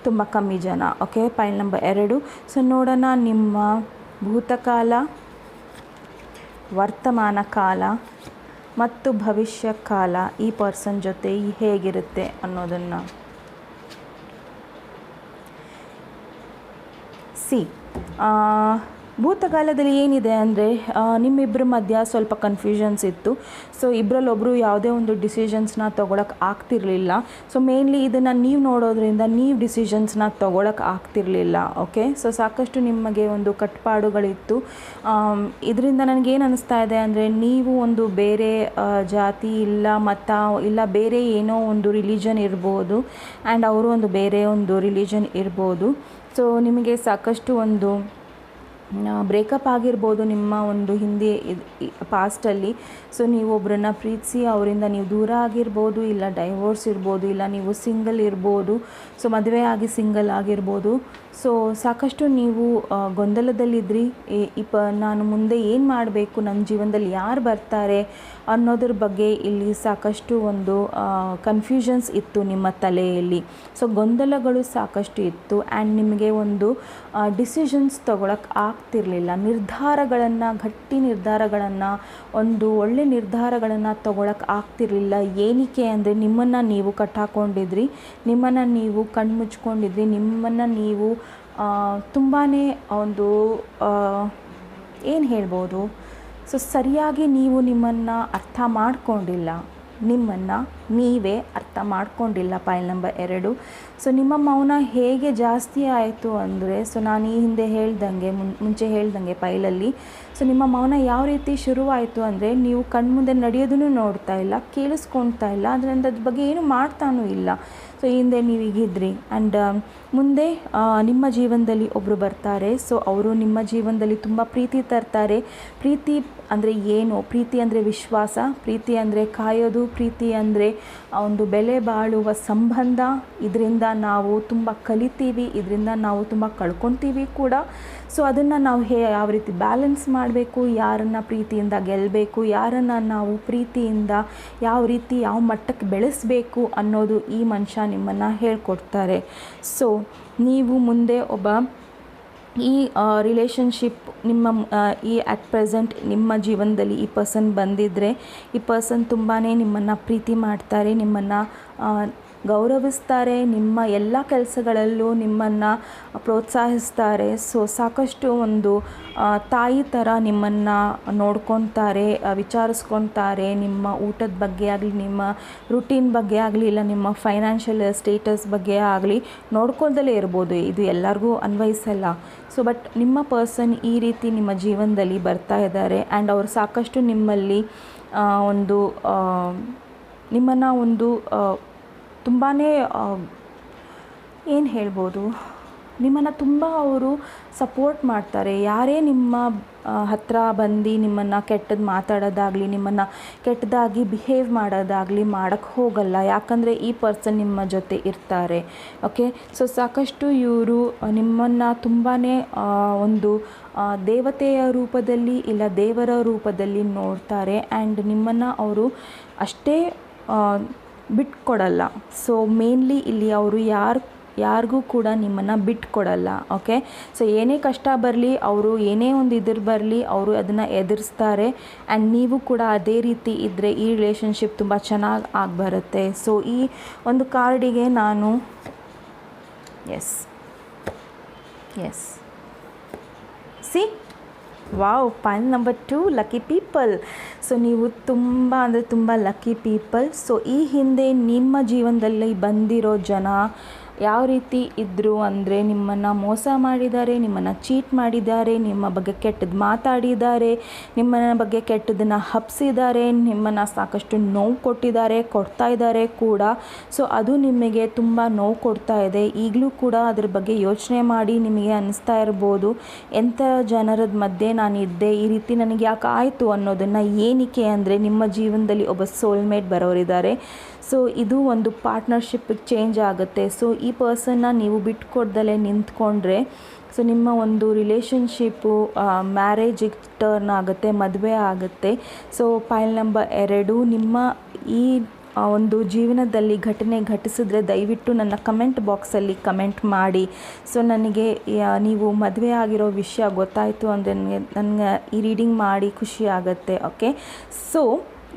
ತುಂಬ ಕಮ್ಮಿ ಜನ. Okay, file number 2. ಸೊ ನೋಡೋಣ ನಿಮ್ಮ ಭೂತಕಾಲ, ವರ್ತಮಾನ ಕಾಲ ಮತ್ತು ಭವಿಷ್ಯ ಕಾಲ ಈ ಪರ್ಸನ್ ಜೊತೆ ಹೇಗಿರುತ್ತೆ ಅನ್ನೋದನ್ನು. ಭೂತಕಾಲದಲ್ಲಿ ಏನಿದೆ ಅಂದರೆ ನಿಮ್ಮಿಬ್ಬರ ಮಧ್ಯ ಸ್ವಲ್ಪ ಕನ್ಫ್ಯೂಷನ್ಸ್ ಇತ್ತು. ಸೊ ಇಬ್ಬರಲ್ಲೊಬ್ಬರು ಯಾವುದೇ ಒಂದು ಡಿಸಿಷನ್ಸ್ನ ತೊಗೊಳಕ್ಕೆ ಆಗ್ತಿರಲಿಲ್ಲ. ಸೊ ಮೇನ್ಲಿ ಇದನ್ನು ನೀವು ನೋಡೋದ್ರಿಂದ ನೀವು ಡಿಸಿಷನ್ಸ್ನ ತೊಗೊಳಕ್ಕೆ ಆಗ್ತಿರಲಿಲ್ಲ. ಓಕೆ, ಸೊ ಸಾಕಷ್ಟು ನಿಮಗೆ ಒಂದು ಕಟ್ಪಾಡುಗಳಿತ್ತು. ಇದರಿಂದ ನನಗೇನು ಅನ್ನಿಸ್ತಾ ಇದೆ ಅಂದರೆ ನೀವು ಒಂದು ಬೇರೆ ಜಾತಿ ಇಲ್ಲ ಮತ ಇಲ್ಲ ಬೇರೆ ಏನೋ ಒಂದು ರಿಲಿಜನ್ ಇರ್ಬೋದು ಆ್ಯಂಡ್ ಅವರು ಒಂದು ಬೇರೆ ಒಂದು ರಿಲಿಜನ್ ಇರ್ಬೋದು. ಸೊ ನಿಮಗೆ ಸಾಕಷ್ಟು ಒಂದು ಬ್ರೇಕಪ್ ಆಗಿರ್ಬೋದು ನಿಮ್ಮ ಒಂದು ಹಿಂದೆ ಪಾಸ್ಟಲ್ಲಿ. ಸೊ ನೀವು ಒಬ್ಬರನ್ನ ಪ್ರೀತಿಸಿ ಅವರಿಂದ ನೀವು ದೂರ ಆಗಿರ್ಬೋದು, ಇಲ್ಲ ಡೈವೋರ್ಸ್ ಇರ್ಬೋದು, ಇಲ್ಲ ನೀವು ಸಿಂಗಲ್ ಇರ್ಬೋದು. ಸೊ ಮದುವೆ ಆಗಿ ಸಿಂಗಲ್ ಆಗಿರ್ಬೋದು. ಸೊ ಸಾಕಷ್ಟು ನೀವು ಗೊಂದಲದಲ್ಲಿದ್ರಿ. ನಾನು ಮುಂದೆ ಏನು ಮಾಡಬೇಕು, ನನ್ನ ಜೀವನದಲ್ಲಿ ಯಾರು ಬರ್ತಾರೆ ಅನ್ನೋದ್ರ ಬಗ್ಗೆ ಇಲ್ಲಿ ಸಾಕಷ್ಟು ಒಂದು ಕನ್ಫ್ಯೂಷನ್ಸ್ ಇತ್ತು ನಿಮ್ಮ ತಲೆಯಲ್ಲಿ. ಸೊ ಗೊಂದಲಗಳು ಸಾಕಷ್ಟು ಇತ್ತು ಆ್ಯಂಡ್ ನಿಮಗೆ ಒಂದು ಡಿಸಿಷನ್ಸ್ ತೊಗೊಳಕ್ಕೆ ಆಗ್ತಿರಲಿಲ್ಲ. ಗಟ್ಟಿ ನಿರ್ಧಾರಗಳನ್ನು ಒಂದು ಒಳ್ಳೆ ನಿರ್ಧಾರಗಳನ್ನು ತೊಗೊಳಕ್ಕೆ ಆಗ್ತಿರಲಿಲ್ಲ. ಏನಕ್ಕೆ ಅಂದರೆ ನಿಮ್ಮನ್ನು ನೀವು ಕಟ್ಟಾಕೊಂಡಿದ್ರಿ, ನಿಮ್ಮನ್ನು ನೀವು ಕಣ್ಮುಚ್ಕೊಂಡಿದ್ರಿ, ನಿಮ್ಮನ್ನು ನೀವು ತುಂಬಾ ಒಂದು ಏನು ಹೇಳ್ಬೋದು, ಸೊ ಸರಿಯಾಗಿ ನೀವು ನಿಮ್ಮನ್ನು ಅರ್ಥ ಮಾಡ್ಕೊಂಡಿಲ್ಲ, ನಿಮ್ಮನ್ನು ನೀವೇ ಅರ್ಥ ಮಾಡ್ಕೊಂಡಿಲ್ಲ. File number 2. ಸೊ ನಿಮ್ಮ ಮೌನ ಹೇಗೆ ಜಾಸ್ತಿ ಆಯಿತು ಅಂದರೆ, ಸೊ ನಾನು ಈ ಹಿಂದೆ ಮುಂಚೆ ಹೇಳ್ದಂಗೆ ಫೈಲಲ್ಲಿ, ಸೊ ನಿಮ್ಮ ಮೌನ ಯಾವ ರೀತಿ ಶುರುವಾಯಿತು ಅಂದರೆ, ನೀವು ಕಣ್ಮುಂದೆ ನಡೆಯೋದನ್ನು ನೋಡ್ತಾ ಇಲ್ಲ, ಕೇಳಿಸ್ಕೊಳ್ತಾ ಇಲ್ಲ, ಅದರಿಂದ ಅದ್ರ ಬಗ್ಗೆ ಏನು ಮಾಡ್ತಾನೂ ಇಲ್ಲ. ಸೊ ಹಿಂದೆ ನೀವು ಈಗಿದ್ರಿ ಆ್ಯಂಡ್ ಮುಂದೆ ನಿಮ್ಮ ಜೀವನದಲ್ಲಿ ಒಬ್ಬರು ಬರ್ತಾರೆ. ಸೊ ಅವರು ನಿಮ್ಮ ಜೀವನದಲ್ಲಿ ತುಂಬ ಪ್ರೀತಿ ತರ್ತಾರೆ. ಪ್ರೀತಿ ಅಂದರೆ ಏನು? ಪ್ರೀತಿ ಅಂದರೆ ವಿಶ್ವಾಸ, ಪ್ರೀತಿ ಅಂದರೆ ಕಾಯೋದು, ಪ್ರೀತಿ ಅಂದರೆ ಒಂದು ಬೆಲೆ ಬಾಳುವ ಸಂಬಂಧ. ಇದರಿಂದ ನಾವು ತುಂಬ ಕಲಿತೀವಿ, ಇದರಿಂದ ನಾವು ತುಂಬ ಕಳ್ಕೊತೀವಿ ಕೂಡ. ಸೊ ಅದನ್ನು ನಾವು ಯಾವ ರೀತಿ ಬ್ಯಾಲೆನ್ಸ್ ಮಾಡಬೇಕು, ಯಾರನ್ನು ಪ್ರೀತಿಯಿಂದ ಗೆಲ್ಲಬೇಕು, ಯಾರನ್ನು ನಾವು ಪ್ರೀತಿಯಿಂದ ಯಾವ ಮಟ್ಟಕ್ಕೆ ಬೆಳೆಸಬೇಕು ಅನ್ನೋದು ಈ ಮನುಷ್ಯ ನಿಮ್ಮನ್ನು ಹೇಳ್ಕೊಡ್ತಾರೆ. ಸೊ ನೀವು ಮುಂದೆ ಈ ರಿಲೇಷನ್ಶಿಪ್ ಅಟ್ ಪ್ರೆಸೆಂಟ್ ನಿಮ್ಮ ಜೀವನದಲ್ಲಿ ಈ ಪರ್ಸನ್ ಬಂದಿದ್ದರೆ, ಈ ಪರ್ಸನ್ ತುಂಬಾ ನಿಮ್ಮನ್ನು ಪ್ರೀತಿ ಮಾಡ್ತಾರೆ, ನಿಮ್ಮನ್ನು ಗೌರವಿಸ್ತಾರೆ, ನಿಮ್ಮ ಎಲ್ಲ ಕೆಲಸಗಳಲ್ಲೂ ನಿಮ್ಮನ್ನು ಪ್ರೋತ್ಸಾಹಿಸ್ತಾರೆ. ಸೊ ಸಾಕಷ್ಟು ಒಂದು ತಾಯಿ ಥರ ನಿಮ್ಮನ್ನು ನೋಡ್ಕೊತಾರೆ, ವಿಚಾರಿಸ್ಕೊತಾರೆ. ನಿಮ್ಮ ಊಟದ ಬಗ್ಗೆ ಆಗಲಿ, ನಿಮ್ಮ ರುಟೀನ್ ಬಗ್ಗೆ ಆಗಲಿ, ಇಲ್ಲ ನಿಮ್ಮ ಫೈನಾನ್ಷಿಯಲ್ ಸ್ಟೇಟಸ್ ಬಗ್ಗೆ ಆಗಲಿ ನೋಡ್ಕೊಳ್ದಲೇ ಇರ್ಬೋದು. ಇದು ಎಲ್ಲರಿಗೂ ಅನ್ವಯಿಸಲ್ಲ. ಸೊ ಬಟ್ ನಿಮ್ಮ ಪರ್ಸನ್ ಈ ರೀತಿ ನಿಮ್ಮ ಜೀವನದಲ್ಲಿ ಬರ್ತಾ ಇದ್ದಾರೆ ಆ್ಯಂಡ್ ಅವರು ಸಾಕಷ್ಟು ನಿಮ್ಮಲ್ಲಿ ನಿಮ್ಮನ್ನು ಒಂದು ತುಂಬಾ ಏನು ಹೇಳ್ಬೋದು, ನಿಮ್ಮನ್ನು ತುಂಬ ಅವರು ಸಪೋರ್ಟ್ ಮಾಡ್ತಾರೆ. ಯಾರೇ ನಿಮ್ಮ ಹತ್ತಿರ ಬಂದು ನಿಮ್ಮನ್ನು ಕೆಟ್ಟದ್ದು ಮಾತಾಡೋದಾಗಲಿ, ನಿಮ್ಮನ್ನು ಕೆಟ್ಟದಾಗಿ ಬಿಹೇವ್ ಮಾಡೋದಾಗಲಿ ಮಾಡೋಕ್ಕೆ ಹೋಗಲ್ಲ. ಯಾಕಂದರೆ ಈ ಪರ್ಸನ್ ನಿಮ್ಮ ಜೊತೆ ಇರ್ತಾರೆ. ಓಕೆ, ಸೊ ಸಾಕಷ್ಟು ಇವರು ನಿಮ್ಮನ್ನು ತುಂಬಾ ಒಂದು ದೇವತೆಯ ರೂಪದಲ್ಲಿ ಇಲ್ಲ ದೇವರ ರೂಪದಲ್ಲಿ ನೋಡ್ತಾರೆ. ಆ್ಯಂಡ್ ನಿಮ್ಮನ್ನು ಅವರು ಅಷ್ಟೇ ಬಿಟ್ಕೊಡಲ್ಲ. ಸೊ ಮೇನ್ಲಿ ಇಲ್ಲಿ ಅವರು ಯಾರಿಗೂ ಕೂಡ ನಿಮ್ಮನ್ನು ಬಿಟ್ಕೊಡಲ್ಲ. ಓಕೆ, ಸೊ ಏನೇ ಕಷ್ಟ ಬರಲಿ, ಅವರು ಏನೇ ಒಂದು ಬರಲಿ, ಅವರು ಅದನ್ನು ಎದುರಿಸ್ತಾರೆ. ಆ್ಯಂಡ್ ನೀವು ಕೂಡ ಅದೇ ರೀತಿ ಇದ್ದರೆ ಈ ರಿಲೇಷನ್ಶಿಪ್ ತುಂಬ ಚೆನ್ನಾಗಿ ಆಗಿಬರುತ್ತೆ. ಸೊ ಈ ಒಂದು ಕಾರ್ಡಿಗೆ ನಾನು S C wow, point number 2 lucky people. So ನೀವು ತುಂಬ ಅಂದರೆ ತುಂಬ ಲಕ್ಕಿ ಪೀಪಲ್. ಸೊ ಈ ಹಿಂದೆ ನಿಮ್ಮ ಜೀವನದಲ್ಲಿ ಬಂದಿರೋ ಜನ ಯಾವ ರೀತಿ ಇದ್ದರು ಅಂದರೆ, ನಿಮ್ಮನ್ನು ಮೋಸ ಮಾಡಿದ್ದಾರೆ, ನಿಮ್ಮನ್ನು ಚೀಟ್ ಮಾಡಿದ್ದಾರೆ, ನಿಮ್ಮ ಬಗ್ಗೆ ಕೆಟ್ಟದ್ದು ಮಾತಾಡಿದ್ದಾರೆ, ನಿಮ್ಮ ಬಗ್ಗೆ ಕೆಟ್ಟದನ್ನು ಹಬ್ಸಿದ್ದಾರೆ, ನಿಮ್ಮನ್ನು ಸಾಕಷ್ಟು ನೋವು ಕೊಡ್ತಾ ಇದ್ದಾರೆ ಕೂಡ. ಸೊ ಅದು ನಿಮಗೆ ತುಂಬ ನೋವು ಕೊಡ್ತಾ ಇದೆ. ಈಗಲೂ ಕೂಡ ಅದ್ರ ಬಗ್ಗೆ ಯೋಚನೆ ಮಾಡಿ ನಿಮಗೆ ಅನ್ನಿಸ್ತಾ ಇರ್ಬೋದು, ಎಂಥ ಜನರದ ಮಧ್ಯೆ ನಾನಿದ್ದೆ, ಈ ರೀತಿ ನನಗೆ ಯಾಕೆ ಆಯಿತು ಅನ್ನೋದನ್ನು. ಏನಕ್ಕೆ ಅಂದರೆ ನಿಮ್ಮ ಜೀವನದಲ್ಲಿ ಒಬ್ಬ ಸೋಲ್ಮೇಟ್ ಬರೋರಿದ್ದಾರೆ. ಸೊ ಇದು ಒಂದು ಪಾರ್ಟ್ನರ್ಶಿಪ್ಪಿಗೆ ಚೇಂಜ್ ಆಗುತ್ತೆ. ಸೊ ಈ ಪರ್ಸನ್ನ ನೀವು ಬಿಟ್ಕೊಡ್ದಲೇ ನಿಂತ್ಕೊಂಡ್ರೆ, ಸೊ ನಿಮ್ಮ ಒಂದು ರಿಲೇಷನ್ಶಿಪ್ಪು ಮ್ಯಾರೇಜಿಗೆ ಟರ್ನ್ ಆಗುತ್ತೆ, ಮದುವೆ ಆಗುತ್ತೆ. ಸೊ ಪಾಯಿಂಟ್ ನಂಬರ್ 2, ನಿಮ್ಮ ಈ ಒಂದು ಜೀವನದಲ್ಲಿ ಘಟನೆ ಘಟಿಸಿದ್ರೆ ದಯವಿಟ್ಟು ನನ್ನ ಕಮೆಂಟ್ ಬಾಕ್ಸಲ್ಲಿ ಕಮೆಂಟ್ ಮಾಡಿ. ಸೊ ನನಗೆ ನೀವು ಮದುವೆ ಆಗಿರೋ ವಿಷಯ ಗೊತ್ತಾಯಿತು ಅಂದರೆ ನನಗೆ ಈ ರೀಡಿಂಗ್ ಮಾಡಿ ಖುಷಿ ಆಗುತ್ತೆ. ಓಕೆ, ಸೊ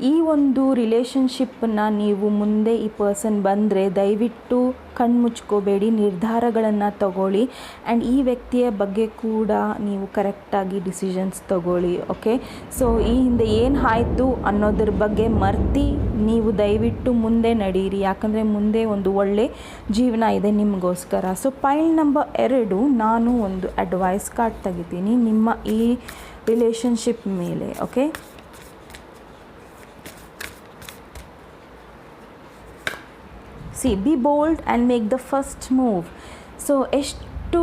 ಈ ಒಂದು ರಿಲೇಷನ್ಶಿಪ್ಪನ್ನು ನೀವು ಮುಂದೆ ಈ ಪರ್ಸನ್ ಬಂದರೆ ದಯವಿಟ್ಟು ಕಣ್ಮುಚ್ಕೋಬೇಡಿ, ನಿರ್ಧಾರಗಳನ್ನು ತಗೊಳ್ಳಿ. ಆ್ಯಂಡ್ ಈ ವ್ಯಕ್ತಿಯ ಬಗ್ಗೆ ಕೂಡ ನೀವು ಕರೆಕ್ಟಾಗಿ ಡಿಸಿಷನ್ಸ್ ತಗೊಳ್ಳಿ. ಓಕೆ, ಸೊ ಈ ಹಿಂದೆ ಏನು ಆಯಿತು ಅನ್ನೋದ್ರ ಬಗ್ಗೆ ಮರ್ತಿ ನೀವು ದಯವಿಟ್ಟು ಮುಂದೆ ನಡೀರಿ. ಯಾಕಂದರೆ ಮುಂದೆ ಒಂದು ಒಳ್ಳೆ ಜೀವನ ಇದೆ ನಿಮಗೋಸ್ಕರ. ಸೊ ಪಾಯಿಂಟ್ ನಂಬರ್ 2, ನಾನು ಒಂದು ಅಡ್ವೈಸ್ ಕಾರ್ಡ್ ತೆಗಿತೀನಿ ನಿಮ್ಮ ಈ ರಿಲೇಷನ್ಶಿಪ್ ಮೇಲೆ. Okay, C B bold and make the first move. So ಎಷ್ಟು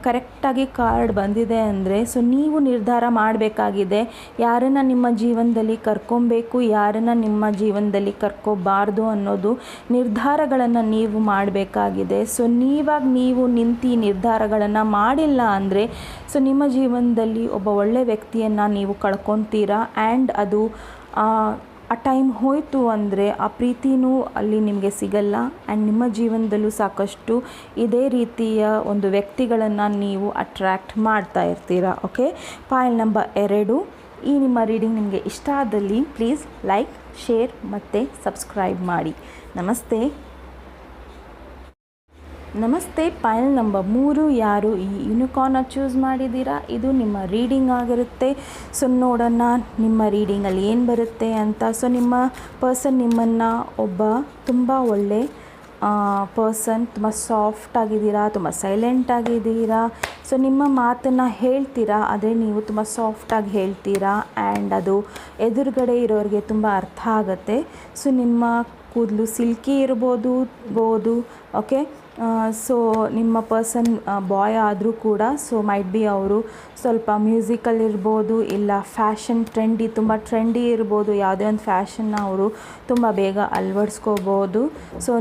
ಕರೆಕ್ಟಾಗಿ ಕಾರ್ಡ್ ಬಂದಿದೆ ಅಂದರೆ, ಸೊ ನೀವು ನಿರ್ಧಾರ ಮಾಡಬೇಕಾಗಿದೆ ಯಾರನ್ನು ನಿಮ್ಮ ಜೀವನದಲ್ಲಿ ಕರ್ಕೊಬೇಕು, ಯಾರನ್ನು ನಿಮ್ಮ ಜೀವನದಲ್ಲಿ ಕರ್ಕೋಬಾರ್ದು ಅನ್ನೋದು ನಿರ್ಧಾರಗಳನ್ನು ನೀವು ಮಾಡಬೇಕಾಗಿದೆ. ಸೊ ನೀವು ನಿಂತು ನಿರ್ಧಾರಗಳನ್ನು ಮಾಡಿಲ್ಲ ಅಂದರೆ, ಸೊ ನಿಮ್ಮ ಜೀವನದಲ್ಲಿ ಒಬ್ಬ ಒಳ್ಳೆಯ ವ್ಯಕ್ತಿಯನ್ನು ನೀವು ಕಳ್ಕೊತೀರಾ. ಆ್ಯಂಡ್ ಅದು ಆ ಟೈಮ್ ಹೋಯಿತು ಅಂದರೆ ಆ ಪ್ರೀತಿನೂ ಅಲ್ಲಿ ನಿಮಗೆ ಸಿಗಲ್ಲ. ಆ್ಯಂಡ್ ನಿಮ್ಮ ಜೀವನದಲ್ಲೂ ಸಾಕಷ್ಟು ಇದೇ ರೀತಿಯ ಒಂದು ವ್ಯಕ್ತಿಗಳನ್ನು ನೀವು ಅಟ್ರ್ಯಾಕ್ಟ್ ಮಾಡ್ತಾ ಇರ್ತೀರ. ಓಕೆ, ಪಾಯಿಂಟ್ ನಂಬರ್ 2, ಈ ನಿಮ್ಮ ರೀಡಿಂಗ್ ನಿಮಗೆ ಇಷ್ಟ ಆದಲ್ಲಿ ಪ್ಲೀಸ್ ಲೈಕ್, ಶೇರ್ ಮತ್ತು ಸಬ್ಸ್ಕ್ರೈಬ್ ಮಾಡಿ. ನಮಸ್ತೆ. ಪಾಯಿಂಟ್ ನಂಬರ್ 3, ಯಾರು ಈ ಯೂನಿಕಾರ್ನ ಚೂಸ್ ಮಾಡಿದ್ದೀರಾ, ಇದು ನಿಮ್ಮ ರೀಡಿಂಗ್ ಆಗಿರುತ್ತೆ. ಸೊ ನೋಡೋಣ ನಿಮ್ಮ ರೀಡಿಂಗಲ್ಲಿ ಏನು ಬರುತ್ತೆ ಅಂತ. ಸೊ ನಿಮ್ಮ ಪರ್ಸನ್ ನಿಮ್ಮನ್ನು ಒಬ್ಬ ತುಂಬ ಒಳ್ಳೆ ಪರ್ಸನ್, ತುಂಬ ಸಾಫ್ಟ್ ಆಗಿದ್ದೀರಾ, ತುಂಬ ಸೈಲೆಂಟ್ ಆಗಿದ್ದೀರಾ. ಸೊ ನಿಮ್ಮ ಮಾತನ್ನು ಹೇಳ್ತೀರಾ, ಆದರೆ ನೀವು ತುಂಬ ಸಾಫ್ಟಾಗಿ ಹೇಳ್ತೀರಾ. ಆ್ಯಂಡ್ ಅದು ಎದುರುಗಡೆ ಇರೋರಿಗೆ ತುಂಬ ಅರ್ಥ ಆಗುತ್ತೆ. ಸೊ ನಿಮ್ಮ ಕೂದಲು ಸಿಲ್ಕಿ ಇರ್ಬೋದು. ಓಕೆ, ಸೊ ನಿಮ್ಮ ಪರ್ಸನ್ ಬಾಯ್ ಆದರೂ ಕೂಡ, ಸೊ ಮೈಟ್ ಬಿ ಅವರು ಸ್ವಲ್ಪ ಮ್ಯೂಸಿಕಲ್ ಇರ್ಬೋದು, ಇಲ್ಲ ಫ್ಯಾಷನ್ ತುಂಬ ಟ್ರೆಂಡಿ ಇರ್ಬೋದು. ಯಾವುದೇ ಒಂದು ಫ್ಯಾಷನ್ನ ಅವರು ತುಂಬ ಬೇಗ ಅಳವಡಿಸ್ಕೋಬೋದು. ಸೊ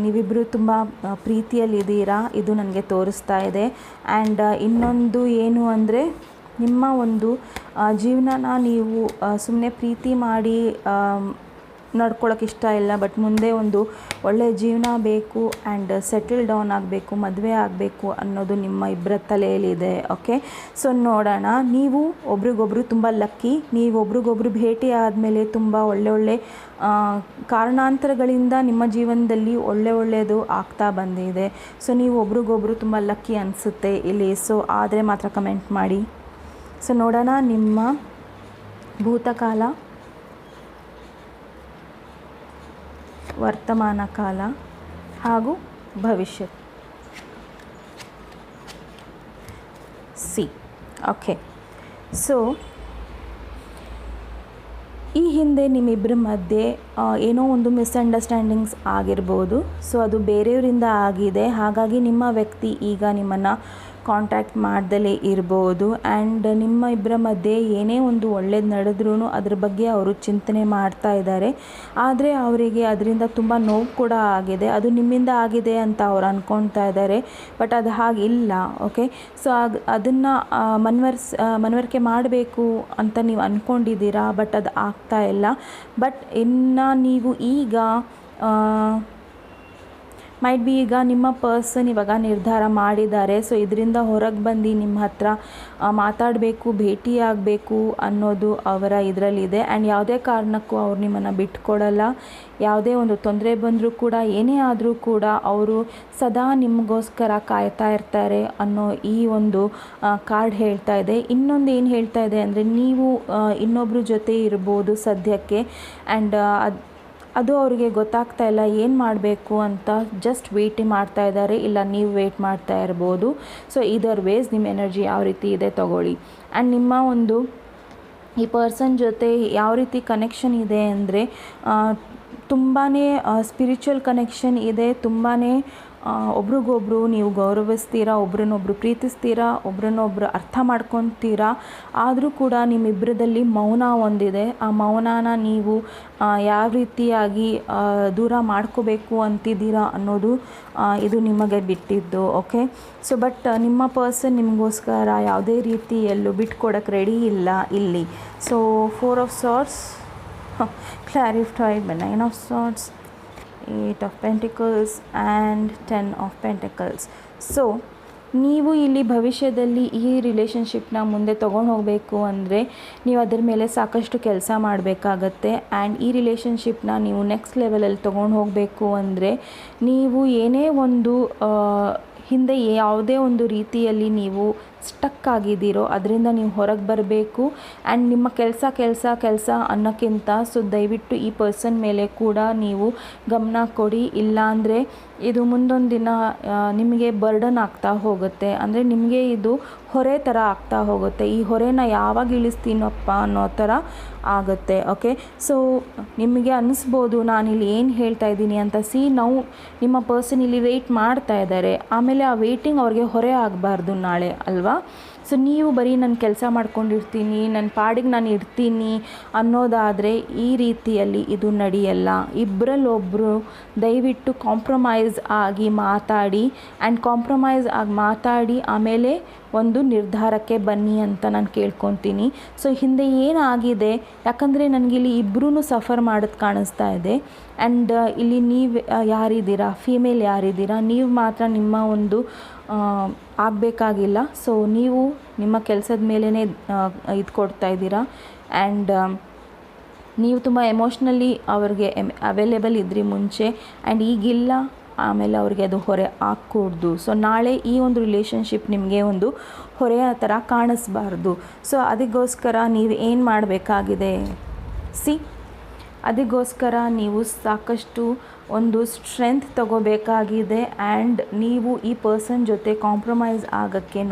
ನೀವಿಬ್ಬರು ತುಂಬ ಪ್ರೀತಿಯಲ್ಲಿದ್ದೀರಾ, ಇದು ನನಗೆ ತೋರಿಸ್ತಾ ಇದೆ. ಆ್ಯಂಡ್ ಇನ್ನೊಂದು ಏನು ಅಂದರೆ, ನಿಮ್ಮ ಒಂದು ಜೀವನನ ನೀವು ಸುಮ್ಮನೆ ಪ್ರೀತಿ ಮಾಡಿ ನಡ್ಕೊಳ್ಳೋಕೆ ಇಷ್ಟ ಇಲ್ಲ, ಬಟ್ ಮುಂದೆ ಒಂದು ಒಳ್ಳೆಯ ಜೀವನ ಬೇಕು ಆ್ಯಂಡ್ ಸೆಟಲ್ ಡೌನ್ ಆಗಬೇಕು, ಮದುವೆ ಆಗಬೇಕು ಅನ್ನೋದು ನಿಮ್ಮ ಇಬ್ಬರ ತಲೆಯಲ್ಲಿದೆ. ಓಕೆ, ಸೊ ನೋಡೋಣ. ನೀವು ಒಬ್ರಿಗೊಬ್ರು ತುಂಬ ಲಕ್ಕಿ. ನೀವು ಒಬ್ರಿಗೊಬ್ರು ಭೇಟಿ ಆದಮೇಲೆ ತುಂಬ ಒಳ್ಳೆ ಕಾರಣಾಂತರಗಳಿಂದ ನಿಮ್ಮ ಜೀವನದಲ್ಲಿ ಒಳ್ಳೆಯದು ಆಗ್ತಾ ಬಂದಿದೆ. ಸೊ ನೀವು ಒಬ್ರಿಗೊಬ್ರು ತುಂಬ ಲಕ್ಕಿ ಅನಿಸುತ್ತೆ ಇಲ್ಲಿ. ಸೊ ಆದರೆ ಮಾತ್ರ ಕಮೆಂಟ್ ಮಾಡಿ. ಸೊ ನೋಡೋಣ ನಿಮ್ಮ ಭೂತಕಾಲ, ವರ್ತಮಾನ ಕಾಲ ಹಾಗೂ ಭವಿಷ್ಯ. ಸಿ ಓಕೆ, ಸೊ ಈ ಹಿಂದೆ ನಿಮ್ಮಿಬ್ಬರ ಮಧ್ಯೆ ಏನೋ ಒಂದು ಮಿಸ್ಅಂಡರ್ಸ್ಟ್ಯಾಂಡಿಂಗ್ಸ್ ಆಗಿರ್ಬೋದು. ಸೊ ಅದು ಬೇರೆಯವರಿಂದ ಆಗಿದೆ, ಹಾಗಾಗಿ ನಿಮ್ಮ ವ್ಯಕ್ತಿ ಈಗ ನಿಮ್ಮನ್ನು ಕಾಂಟ್ಯಾಕ್ಟ್ ಮಾಡ್ದಲೇ ಇರ್ಬೋದು. ಆ್ಯಂಡ್ ನಿಮ್ಮ ಇಬ್ಬರ ಮಧ್ಯೆ ಏನೇ ಒಂದು ಒಳ್ಳೇದು ನಡೆದ್ರೂ ಅದ್ರ ಬಗ್ಗೆ ಅವರು ಚಿಂತನೆ ಮಾಡ್ತಾ ಇದ್ದಾರೆ. ಆದರೆ ಅವರಿಗೆ ಅದರಿಂದ ತುಂಬ ನೋವು ಕೂಡ ಆಗಿದೆ. ಅದು ನಿಮ್ಮಿಂದ ಆಗಿದೆ ಅಂತ ಅವ್ರು ಅಂದ್ಕೊಳ್ತಾ ಇದ್ದಾರೆ, ಬಟ್ ಅದು ಹಾಗಿಲ್ಲ. ಓಕೆ, ಸೊ ಅದನ್ನು ಮನವರಿಕೆ ಮಾಡಬೇಕು ಅಂತ ನೀವು ಅಂದ್ಕೊಂಡಿದ್ದೀರಾ, ಬಟ್ ಅದು ಆಗ್ತಾ ಇಲ್ಲ. ಬಟ್ ಇನ್ನು ನೀವು ಈಗ ಮೈಟ್ ಬಿ ಈಗ ನಿಮ್ಮ ಪರ್ಸನ್ ಇವಾಗ ನಿರ್ಧಾರ ಮಾಡಿದ್ದಾರೆ. ಸೊ ಇದರಿಂದ ಹೊರಗೆ ಬಂದು ನಿಮ್ಮ ಹತ್ರ ಮಾತಾಡಬೇಕು, ಭೇಟಿಯಾಗಬೇಕು ಅನ್ನೋದು ಅವರ ಇದರಲ್ಲಿದೆ. ಆ್ಯಂಡ್ ಯಾವುದೇ ಕಾರಣಕ್ಕೂ ಅವ್ರು ನಿಮ್ಮನ್ನು ಬಿಟ್ಕೊಡಲ್ಲ. ಯಾವುದೇ ಒಂದು ತೊಂದರೆ ಬಂದರೂ ಕೂಡ, ಏನೇ ಆದರೂ ಕೂಡ ಅವರು ಸದಾ ನಿಮಗೋಸ್ಕರ ಕಾಯ್ತಾ ಇರ್ತಾರೆ ಅನ್ನೋ ಈ ಒಂದು ಕಾರ್ಡ್ ಹೇಳ್ತಾ ಇದೆ. ಇನ್ನೊಂದು ಏನು ಹೇಳ್ತಾ ಇದೆ ಅಂದರೆ, ನೀವು ಇನ್ನೊಬ್ಬರ ಜೊತೆ ಇರ್ಬೋದು ಸದ್ಯಕ್ಕೆ. ಆ್ಯಂಡ್ ಅದು ಅವರಿಗೆ ಗೊತ್ತಾಗ್ತಾ ಇಲ್ಲ ಏನು ಮಾಡಬೇಕು ಅಂತ. ಜಸ್ಟ್ ವೇಟ್ ಮಾಡ್ತಾ ಇದ್ದಾರೆ, ಇಲ್ಲ ನೀವು ವೇಟ್ ಮಾಡ್ತಾ ಇರ್ಬೋದು. ಸೊ ಇದರ್ ವೇಸ್ ನಿಮ್ಮ ಎನರ್ಜಿ ಯಾವ ರೀತಿ ಇದೆ ತಗೊಳ್ಳಿ. ಆ್ಯಂಡ್ ನಿಮ್ಮ ಒಂದು ಈ ಪರ್ಸನ್ ಜೊತೆ ಯಾವ ರೀತಿ ಕನೆಕ್ಷನ್ ಇದೆ ಅಂದರೆ, ತುಂಬಾ ಸ್ಪಿರಿಚುವಲ್ ಕನೆಕ್ಷನ್ ಇದೆ. ತುಂಬಾ ಒಬ್ರಿಗೊಬ್ರು ನೀವು ಗೌರವಿಸ್ತೀರಾ, ಒಬ್ರನ್ನೊಬ್ರು ಪ್ರೀತಿಸ್ತೀರಾ, ಒಬ್ರನ್ನೊಬ್ರು ಅರ್ಥ ಮಾಡ್ಕೊತೀರಾ. ಆದರೂ ಕೂಡ ನಿಮ್ಮಿಬ್ಬರದಲ್ಲಿ ಮೌನ ಒಂದಿದೆ. ಆ ಮೌನನ ನೀವು ಯಾವ ರೀತಿಯಾಗಿ ದೂರ ಮಾಡ್ಕೋಬೇಕು ಅಂತಿದ್ದೀರಾ ಅನ್ನೋದು ಇದು ನಿಮಗೆ ಬಿಟ್ಟಿದ್ದು. ಓಕೆ, ಸೊ ಬಟ್ ನಿಮ್ಮ ಪರ್ಸನ್ ನಿಮಗೋಸ್ಕರ ಯಾವುದೇ ರೀತಿಯಲ್ಲೂ ಬಿಟ್ಕೊಡೋಕ್ಕೆ ರೆಡಿ ಇಲ್ಲ ಇಲ್ಲಿ. So 4 of Swords clarified by 9 of Swords, 8 of Pentacles and 10 of Pentacles. So ನೀವು ಇಲ್ಲಿ ಭವಿಷ್ಯದಲ್ಲಿ ಈ ರಿಲೇಷನ್ಶಿಪ್ನ ಮುಂದೆ ತೊಗೊಂಡು ಹೋಗಬೇಕು ಅಂದರೆ ನೀವು ಅದರ ಮೇಲೆ ಸಾಕಷ್ಟು ಕೆಲಸ ಮಾಡಬೇಕಾಗತ್ತೆ. ಆ್ಯಂಡ್ ಈ ರಿಲೇಷನ್ಶಿಪ್ನ ನೀವು ನೆಕ್ಸ್ಟ್ ಲೆವೆಲಲ್ಲಿ ತೊಗೊಂಡು ಹೋಗಬೇಕು ಅಂದರೆ ನೀವು ಏನೇ ಒಂದು ಹಿಂದೆ ಯಾವುದೇ ಒಂದು ರೀತಿಯಲ್ಲಿ ನೀವು ಸ್ಟಕ್ ಆಗಿದ್ದೀರೋ ಅದರಿಂದ ನೀವು ಹೊರಗೆ ಬರಬೇಕು. ಆ್ಯಂಡ್ ನಿಮ್ಮ ಕೆಲಸ ಅನ್ನೋಕ್ಕಿಂತ ಸೊ ದಯವಿಟ್ಟು ಈ ಪರ್ಸನ್ ಮೇಲೆ ಕೂಡ ನೀವು ಗಮನ ಕೊಡಿ. ಇಲ್ಲಾಂದರೆ ಇದು ಮುಂದೊಂದು ದಿನ ನಿಮಗೆ ಬರ್ಡನ್ ಆಗ್ತಾ ಹೋಗುತ್ತೆ. ಅಂದರೆ ನಿಮಗೆ ಇದು ಹೊರೆ ಥರ ಆಗ್ತಾ ಹೋಗುತ್ತೆ. ಈ ಹೊರೆನ ಯಾವಾಗ ಇಳಿಸ್ತೀನಪ್ಪ ಅನ್ನೋ ಥರ ಆಗುತ್ತೆ. ಓಕೆ, ಸೊ ನಿಮಗೆ ಅನ್ನಿಸ್ಬೋದು ನಾನಿಲ್ಲಿ ಏನು ಹೇಳ್ತಾ ಇದ್ದೀನಿ ಅಂತ. ನಾವು ನಿಮ್ಮ ಪರ್ಸನ್ ಇಲ್ಲಿ ವೆಯ್ಟ್ ಮಾಡ್ತಾ ಇದ್ದಾರೆ. ಆಮೇಲೆ ಆ ವೆಯ್ಟಿಂಗ್ ಅವ್ರಿಗೆ ಹೊರೆ ಆಗಬಾರ್ದು ನಾಳೆ ಅಲ್ವಾ. ಸೊ ನೀವು ಬರೀ ನಾನು ಕೆಲಸ ಮಾಡ್ಕೊಂಡಿರ್ತೀನಿ, ನನ್ನ ಪಾಡಿಗೆ ನಾನು ಇರ್ತೀನಿ ಅನ್ನೋದಾದರೆ ಈ ರೀತಿಯಲ್ಲಿ ಇದು ನಡೆಯಲ್ಲ. ಇಬ್ಬರಲ್ಲೊಬ್ಬರು ದಯವಿಟ್ಟು ಕಾಂಪ್ರಮೈಸ್ ಆಗಿ ಮಾತಾಡಿ. ಆ್ಯಂಡ್ ಕಾಂಪ್ರಮೈಸ್ ಆಗಿ ಮಾತಾಡಿ ಆಮೇಲೆ ಒಂದು ನಿರ್ಧಾರಕ್ಕೆ ಬನ್ನಿ ಅಂತ ನಾನು ಕೇಳ್ಕೊತೀನಿ. ಸೊ ಹಿಂದೆ ಏನಾಗಿದೆ, ಯಾಕಂದರೆ ನನಗಿಲ್ಲಿ ಇಬ್ಬರೂ ಸಫರ್ ಮಾಡೋದು ಕಾಣಿಸ್ತಾ ಇದೆ. ಆ್ಯಂಡ್ ಇಲ್ಲಿ ನೀವು ಯಾರಿದ್ದೀರಾ, ಫೀಮೇಲ್ ಯಾರಿದ್ದೀರಾ, ನೀವು ಮಾತ್ರ ನಿಮ್ಮ ಒಂದು ಆಗಬೇಕಾಗಿಲ್ಲ. ಸೊ ನೀವು ನಿಮ್ಮ ಕೆಲಸದ ಮೇಲೇ ಇದು ಕೊಡ್ತಾ ಇದ್ದೀರಾ. ಆ್ಯಂಡ್ ನೀವು ತುಂಬ ಎಮೋಷ್ನಲಿ ಅವ್ರಿಗೆ ಅವೈಲೇಬಲ್ ಇದ್ರಿ ಮುಂಚೆ, ಆ್ಯಂಡ್ ಈಗಿಲ್ಲ. ಆಮೇಲೆ ಅವ್ರಿಗೆ ಅದು ಹೊರೆ ಆಗಕೂಡ್ದು. ಸೊ ನಾಳೆ ಈ ಒಂದು ರಿಲೇಷನ್ಶಿಪ್ ನಿಮಗೆ ಒಂದು ಹೊರೆಯ ಥರ ಕಾಣಿಸ್ಬಾರ್ದು. ಸೊ ಅದಕ್ಕೋಸ್ಕರ ನೀವು ಏನು ಮಾಡಬೇಕಾಗಿದೆ, ಅದಕ್ಕೋಸ್ಕರ ನೀವು ಸಾಕಷ್ಟು ಒಂದು ಸ್ಟ್ರೆಂತ್ ತಗೋಬೇಕಾಗಿದೆ. ಆ್ಯಂಡ್ ನೀವು ಈ ಪರ್ಸನ್ ಜೊತೆ ಕಾಂಪ್ರಮೈಸ್ ಆಗೋಕ್ಕೆ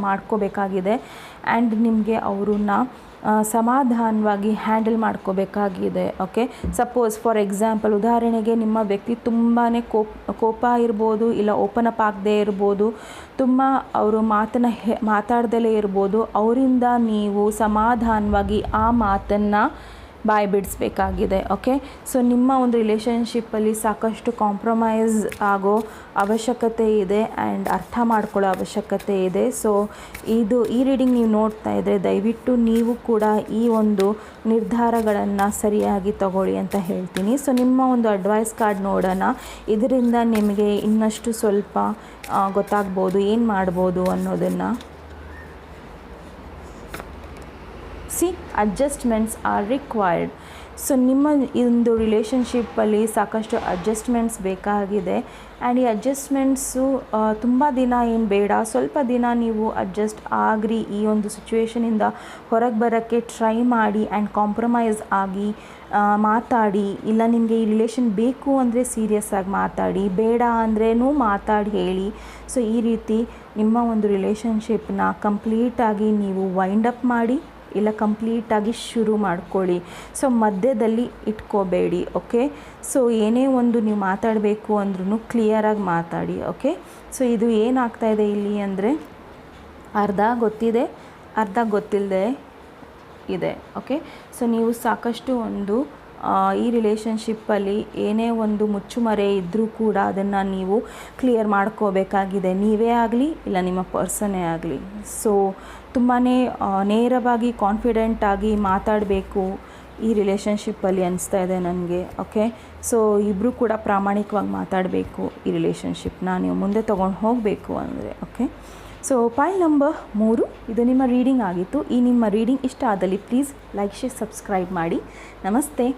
ಮಾಡ್ಕೋಬೇಕಾಗಿದೆ. ಆ್ಯಂಡ್ ನಿಮಗೆ ಅವ್ರನ್ನ ಸಮಾಧಾನವಾಗಿ ಹ್ಯಾಂಡಲ್ ಮಾಡ್ಕೋಬೇಕಾಗಿದೆ. ಓಕೆ, ಸಪೋಸ್ ಫಾರ್ ಎಕ್ಸಾಂಪಲ್ ಉದಾಹರಣೆಗೆ ನಿಮ್ಮ ವ್ಯಕ್ತಿ ತುಂಬಾ ಕೋಪ ಇರ್ಬೋದು, ಇಲ್ಲ ಓಪನ್ ಅಪ್ ಆಗದೆ ಇರ್ಬೋದು, ತುಂಬ ಅವರು ಮಾತಾಡ್ದಲೇ ಇರ್ಬೋದು. ಅವರಿಂದ ನೀವು ಸಮಾಧಾನವಾಗಿ ಆ ಮಾತನ್ನು ಬಾಯಿ ಬಿಡಿಸ್ಬೇಕಾಗಿದೆ. ಓಕೆ, ಸೊ ನಿಮ್ಮ ಒಂದು ರಿಲೇಷನ್ಶಿಪ್ಪಲ್ಲಿ ಸಾಕಷ್ಟು ಕಾಂಪ್ರಮೈಸ್ ಆಗೋ ಅವಶ್ಯಕತೆ ಇದೆ ಆ್ಯಂಡ್ ಅರ್ಥ ಮಾಡ್ಕೊಳ್ಳೋ ಅವಶ್ಯಕತೆ ಇದೆ. ಸೊ ಈ ರೀಡಿಂಗ್ ನೀವು ನೋಡ್ತಾ ಇದ್ದರೆ ದಯವಿಟ್ಟು ನೀವು ಕೂಡ ಈ ಒಂದು ನಿರ್ಧಾರಗಳನ್ನು ಸರಿಯಾಗಿ ತಗೊಳ್ಳಿ ಅಂತ ಹೇಳ್ತೀನಿ. ಸೊ ನಿಮ್ಮ ಒಂದು ಅಡ್ವೈಸ್ ಕಾರ್ಡ್ ನೋಡೋಣ. ಇದರಿಂದ ನಿಮಗೆ ಇನ್ನಷ್ಟು ಸ್ವಲ್ಪ ಗೊತ್ತಾಗ್ಬೋದು ಏನು ಮಾಡ್ಬೋದು ಅನ್ನೋದನ್ನು. Adjustments R required. ಸೊ ನಿಮ್ಮ ಒಂದು ರಿಲೇಷನ್ಶಿಪ್ಪಲ್ಲಿ ಸಾಕಷ್ಟು ಅಡ್ಜಸ್ಟ್ಮೆಂಟ್ಸ್ ಬೇಕಾಗಿದೆ. ಆ್ಯಂಡ್ ಈ ಅಡ್ಜಸ್ಟ್ಮೆಂಟ್ಸು ತುಂಬ ದಿನ ಏನು ಬೇಡ, ಸ್ವಲ್ಪ ದಿನ ನೀವು ಅಡ್ಜಸ್ಟ್ ಆಗ್ರಿ. ಈ ಒಂದು ಸಿಚುವೇಷನಿಂದ ಹೊರಗೆ ಬರೋಕ್ಕೆ ಟ್ರೈ ಮಾಡಿ ಆ್ಯಂಡ್ ಕಾಂಪ್ರಮೈಸ್ ಆಗಿ ಮಾತಾಡಿ. ಇಲ್ಲ ನಿಮಗೆ ಈ ರಿಲೇಷನ್ ಬೇಕು ಅಂದರೆ ಸೀರಿಯಸ್ ಆಗಿ ಮಾತಾಡಿ, ಬೇಡ ಅಂದ್ರೂ ಮಾತಾಡಿ ಹೇಳಿ. ಸೊ ಈ ರೀತಿ ನಿಮ್ಮ ಒಂದು ರಿಲೇಷನ್ಶಿಪ್ನ ಕಂಪ್ಲೀಟಾಗಿ ನೀವು ವೈಂಡ್ ಅಪ್ ಮಾಡಿ ಇಲ್ಲ ಕಂಪ್ಲೀಟಾಗಿ ಶುರು ಮಾಡ್ಕೊಳ್ಳಿ. ಸೊ ಮಧ್ಯದಲ್ಲಿ ಇಟ್ಕೋಬೇಡಿ. ಓಕೆ, ಸೊ ಏನೇ ಒಂದು ನೀವು ಮಾತಾಡಬೇಕು ಅಂದ್ರೂ ಕ್ಲಿಯರಾಗಿ ಮಾತಾಡಿ. ಓಕೆ, ಸೊ ಇದು ಏನಾಗ್ತಾಯಿದೆ ಇಲ್ಲಿ ಅಂದರೆ ಅರ್ಧ ಗೊತ್ತಿದೆ, ಅರ್ಧ ಗೊತ್ತಿಲ್ಲದೆ ಇದೆ. ಓಕೆ, ಸೊ ನೀವು ಸಾಕಷ್ಟು ಒಂದು ಈ ರಿಲೇಷನ್ಶಿಪ್ಪಲ್ಲಿ ಏನೇ ಒಂದು ಮುಚ್ಚುಮರೆ ಇದ್ದರೂ ಕೂಡ ಅದನ್ನು ನೀವು ಕ್ಲಿಯರ್ ಮಾಡ್ಕೋಬೇಕಾಗಿದೆ, ನೀವೇ ಆಗಲಿ ಇಲ್ಲ ನಿಮ್ಮ ಪರ್ಸನ್ನೇ ಆಗಲಿ. ಸೊ ತುಂಬಾ ನೇರವಾಗಿ ಕಾನ್ಫಿಡೆಂಟಾಗಿ ಮಾತಾಡಬೇಕು ಈ ರಿಲೇಷನ್ಶಿಪ್ಪಲ್ಲಿ ಅನಿಸ್ತಾ ಇದೆ ನನಗೆ. ಓಕೆ, ಸೊ ಇಬ್ಬರು ಕೂಡ ಪ್ರಾಮಾಣಿಕವಾಗಿ ಮಾತಾಡಬೇಕು. ಈ ರಿಲೇಷನ್ಶಿಪ್ನ ನೀವು ಮುಂದೆ ತೊಗೊಂಡು ಹೋಗಬೇಕು ಅಂದರೆ. ಓಕೆ, ಸೊ ಪೈಲ್ ನಂಬರ್ 3 ಇದು ನಿಮ್ಮ ರೀಡಿಂಗ್ ಆಗಿತ್ತು. ಈ ನಿಮ್ಮ ರೀಡಿಂಗ್ ಇಷ್ಟ ಆದಲ್ಲಿ ಪ್ಲೀಸ್ ಲೈಕ್, ಶೇರ್, ಸಬ್ಸ್ಕ್ರೈಬ್ ಮಾಡಿ. ನಮಸ್ತೆ.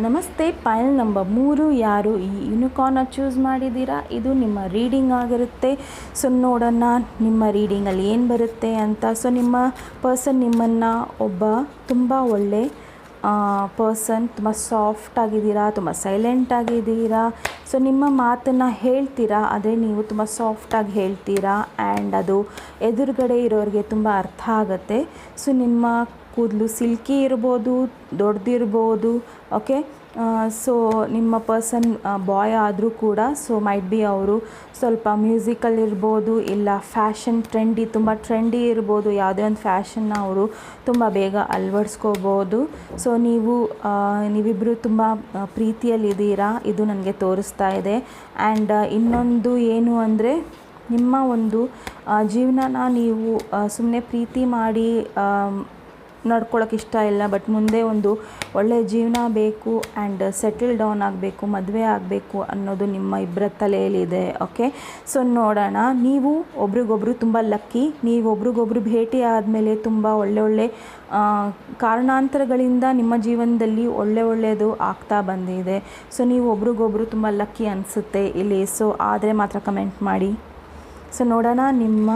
ನಮಸ್ತೆ. ಪೈಲ್ ನಂಬರ್ 3 ಯಾರು ಈ ಯೂನಿಕಾರ್ನ ಚೂಸ್ ಮಾಡಿದ್ದೀರಾ, ಇದು ನಿಮ್ಮ ರೀಡಿಂಗ್ ಆಗಿರುತ್ತೆ. ಸೊ ನೋಡೋಣ ನಿಮ್ಮ ರೀಡಿಂಗಲ್ಲಿ ಏನು ಬರುತ್ತೆ ಅಂತ. ಸೊ ನಿಮ್ಮ ಪರ್ಸನ್ ನಿಮ್ಮನ್ನು ಒಬ್ಬ ತುಂಬ ಒಳ್ಳೆ ಪರ್ಸನ್, ತುಂಬ ಸಾಫ್ಟ್ ಆಗಿದ್ದೀರಾ, ತುಂಬ ಸೈಲೆಂಟ್ ಆಗಿದ್ದೀರಾ. ಸೊ ನಿಮ್ಮ ಮಾತನ್ನು ಹೇಳ್ತೀರಾ, ಆದರೆ ನೀವು ತುಂಬ ಸಾಫ್ಟಾಗಿ ಹೇಳ್ತೀರಾ ಆ್ಯಂಡ್ ಅದು ಎದುರುಗಡೆ ಇರೋರಿಗೆ ತುಂಬ ಅರ್ಥ ಆಗುತ್ತೆ. ಸೊ ನಿಮ್ಮ ಕೂದಲು ಸಿಲ್ಕಿ ಇರ್ಬೋದು, ದೊಡ್ಡದಿರ್ಬೋದು. ಓಕೆ, ಸೊ ನಿಮ್ಮ ಪರ್ಸನ್ ಬಾಯ್ ಆದರೂ ಕೂಡ ಸೊ ಮೈಟ್ ಬಿ ಅವರು ಸ್ವಲ್ಪ ಮ್ಯೂಸಿಕಲ್ ಇರ್ಬೋದು, ಇಲ್ಲ ಫ್ಯಾಷನ್ ತುಂಬ ಟ್ರೆಂಡಿ ಇರ್ಬೋದು. ಯಾವುದೇ ಒಂದು ಫ್ಯಾಷನ್ನ ಅವರು ತುಂಬ ಬೇಗ ಅಳವಡಿಸ್ಕೋಬೋದು. ಸೊ ನೀವಿಬ್ಬರು ತುಂಬ ಪ್ರೀತಿಯಲ್ಲಿದ್ದೀರಾ, ಇದು ನನಗೆ ತೋರಿಸ್ತಾ ಇದೆ. ಆ್ಯಂಡ್ ಇನ್ನೊಂದು ಏನು ಅಂದರೆ ನಿಮ್ಮ ಒಂದು ಜೀವನನ ನೀವು ಸುಮ್ಮನೆ ಪ್ರೀತಿ ಮಾಡಿ ನಡ್ಕೊಳ್ಳೋಕೆ ಇಷ್ಟ ಇಲ್ಲ, ಬಟ್ ಮುಂದೆ ಒಂದು ಒಳ್ಳೆಯ ಜೀವನ ಬೇಕು ಆ್ಯಂಡ್ ಸೆಟಲ್ ಡೌನ್ ಆಗಬೇಕು, ಮದುವೆ ಆಗಬೇಕು ಅನ್ನೋದು ನಿಮ್ಮ ಇಬ್ಬರ ತಲೆಯಲ್ಲಿದೆ. ಓಕೆ, ಸೊ ನೋಡೋಣ. ನೀವು ಒಬ್ರಿಗೊಬ್ರು ತುಂಬ ಲಕ್ಕಿ. ನೀವು ಒಬ್ರಿಗೊಬ್ರು ಭೇಟಿ ಆದಮೇಲೆ ತುಂಬ ಒಳ್ಳೆ ಕಾರಣಾಂತರಗಳಿಂದ ನಿಮ್ಮ ಜೀವನದಲ್ಲಿ ಒಳ್ಳೆಯದು ಆಗ್ತಾ ಬಂದಿದೆ. ಸೊ ನೀವು ಒಬ್ರಿಗೊಬ್ರು ತುಂಬ ಲಕ್ಕಿ ಅನಿಸುತ್ತೆ ಇಲ್ಲಿ. ಸೊ ಆದರೆ ಮಾತ್ರ ಕಮೆಂಟ್ ಮಾಡಿ. ಸೊ ನೋಡೋಣ ನಿಮ್ಮ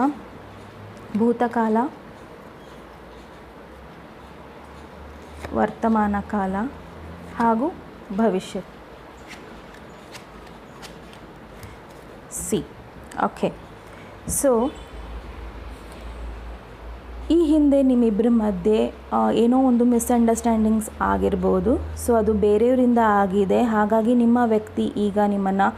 ಭೂತಕಾಲ, ವರ್ತಮಾನ ಕಾಲ ಹಾಗೂ ಭವಿಷ್ಯ. ಓಕೆ, ಸೊ ಈ ಹಿಂದೆ ನಿಮ್ಮಿಬ್ಬರ ಮಧ್ಯೆ ಏನೋ ಒಂದು ಮಿಸ್ಅಂಡರ್ಸ್ಟ್ಯಾಂಡಿಂಗ್ಸ್ ಆಗಿರ್ಬೋದು. ಸೊ ಅದು ಬೇರೆಯವರಿಂದ ಆಗಿದೆ, ಹಾಗಾಗಿ ನಿಮ್ಮ ವ್ಯಕ್ತಿ ಈಗ ನಿಮ್ಮನ್ನು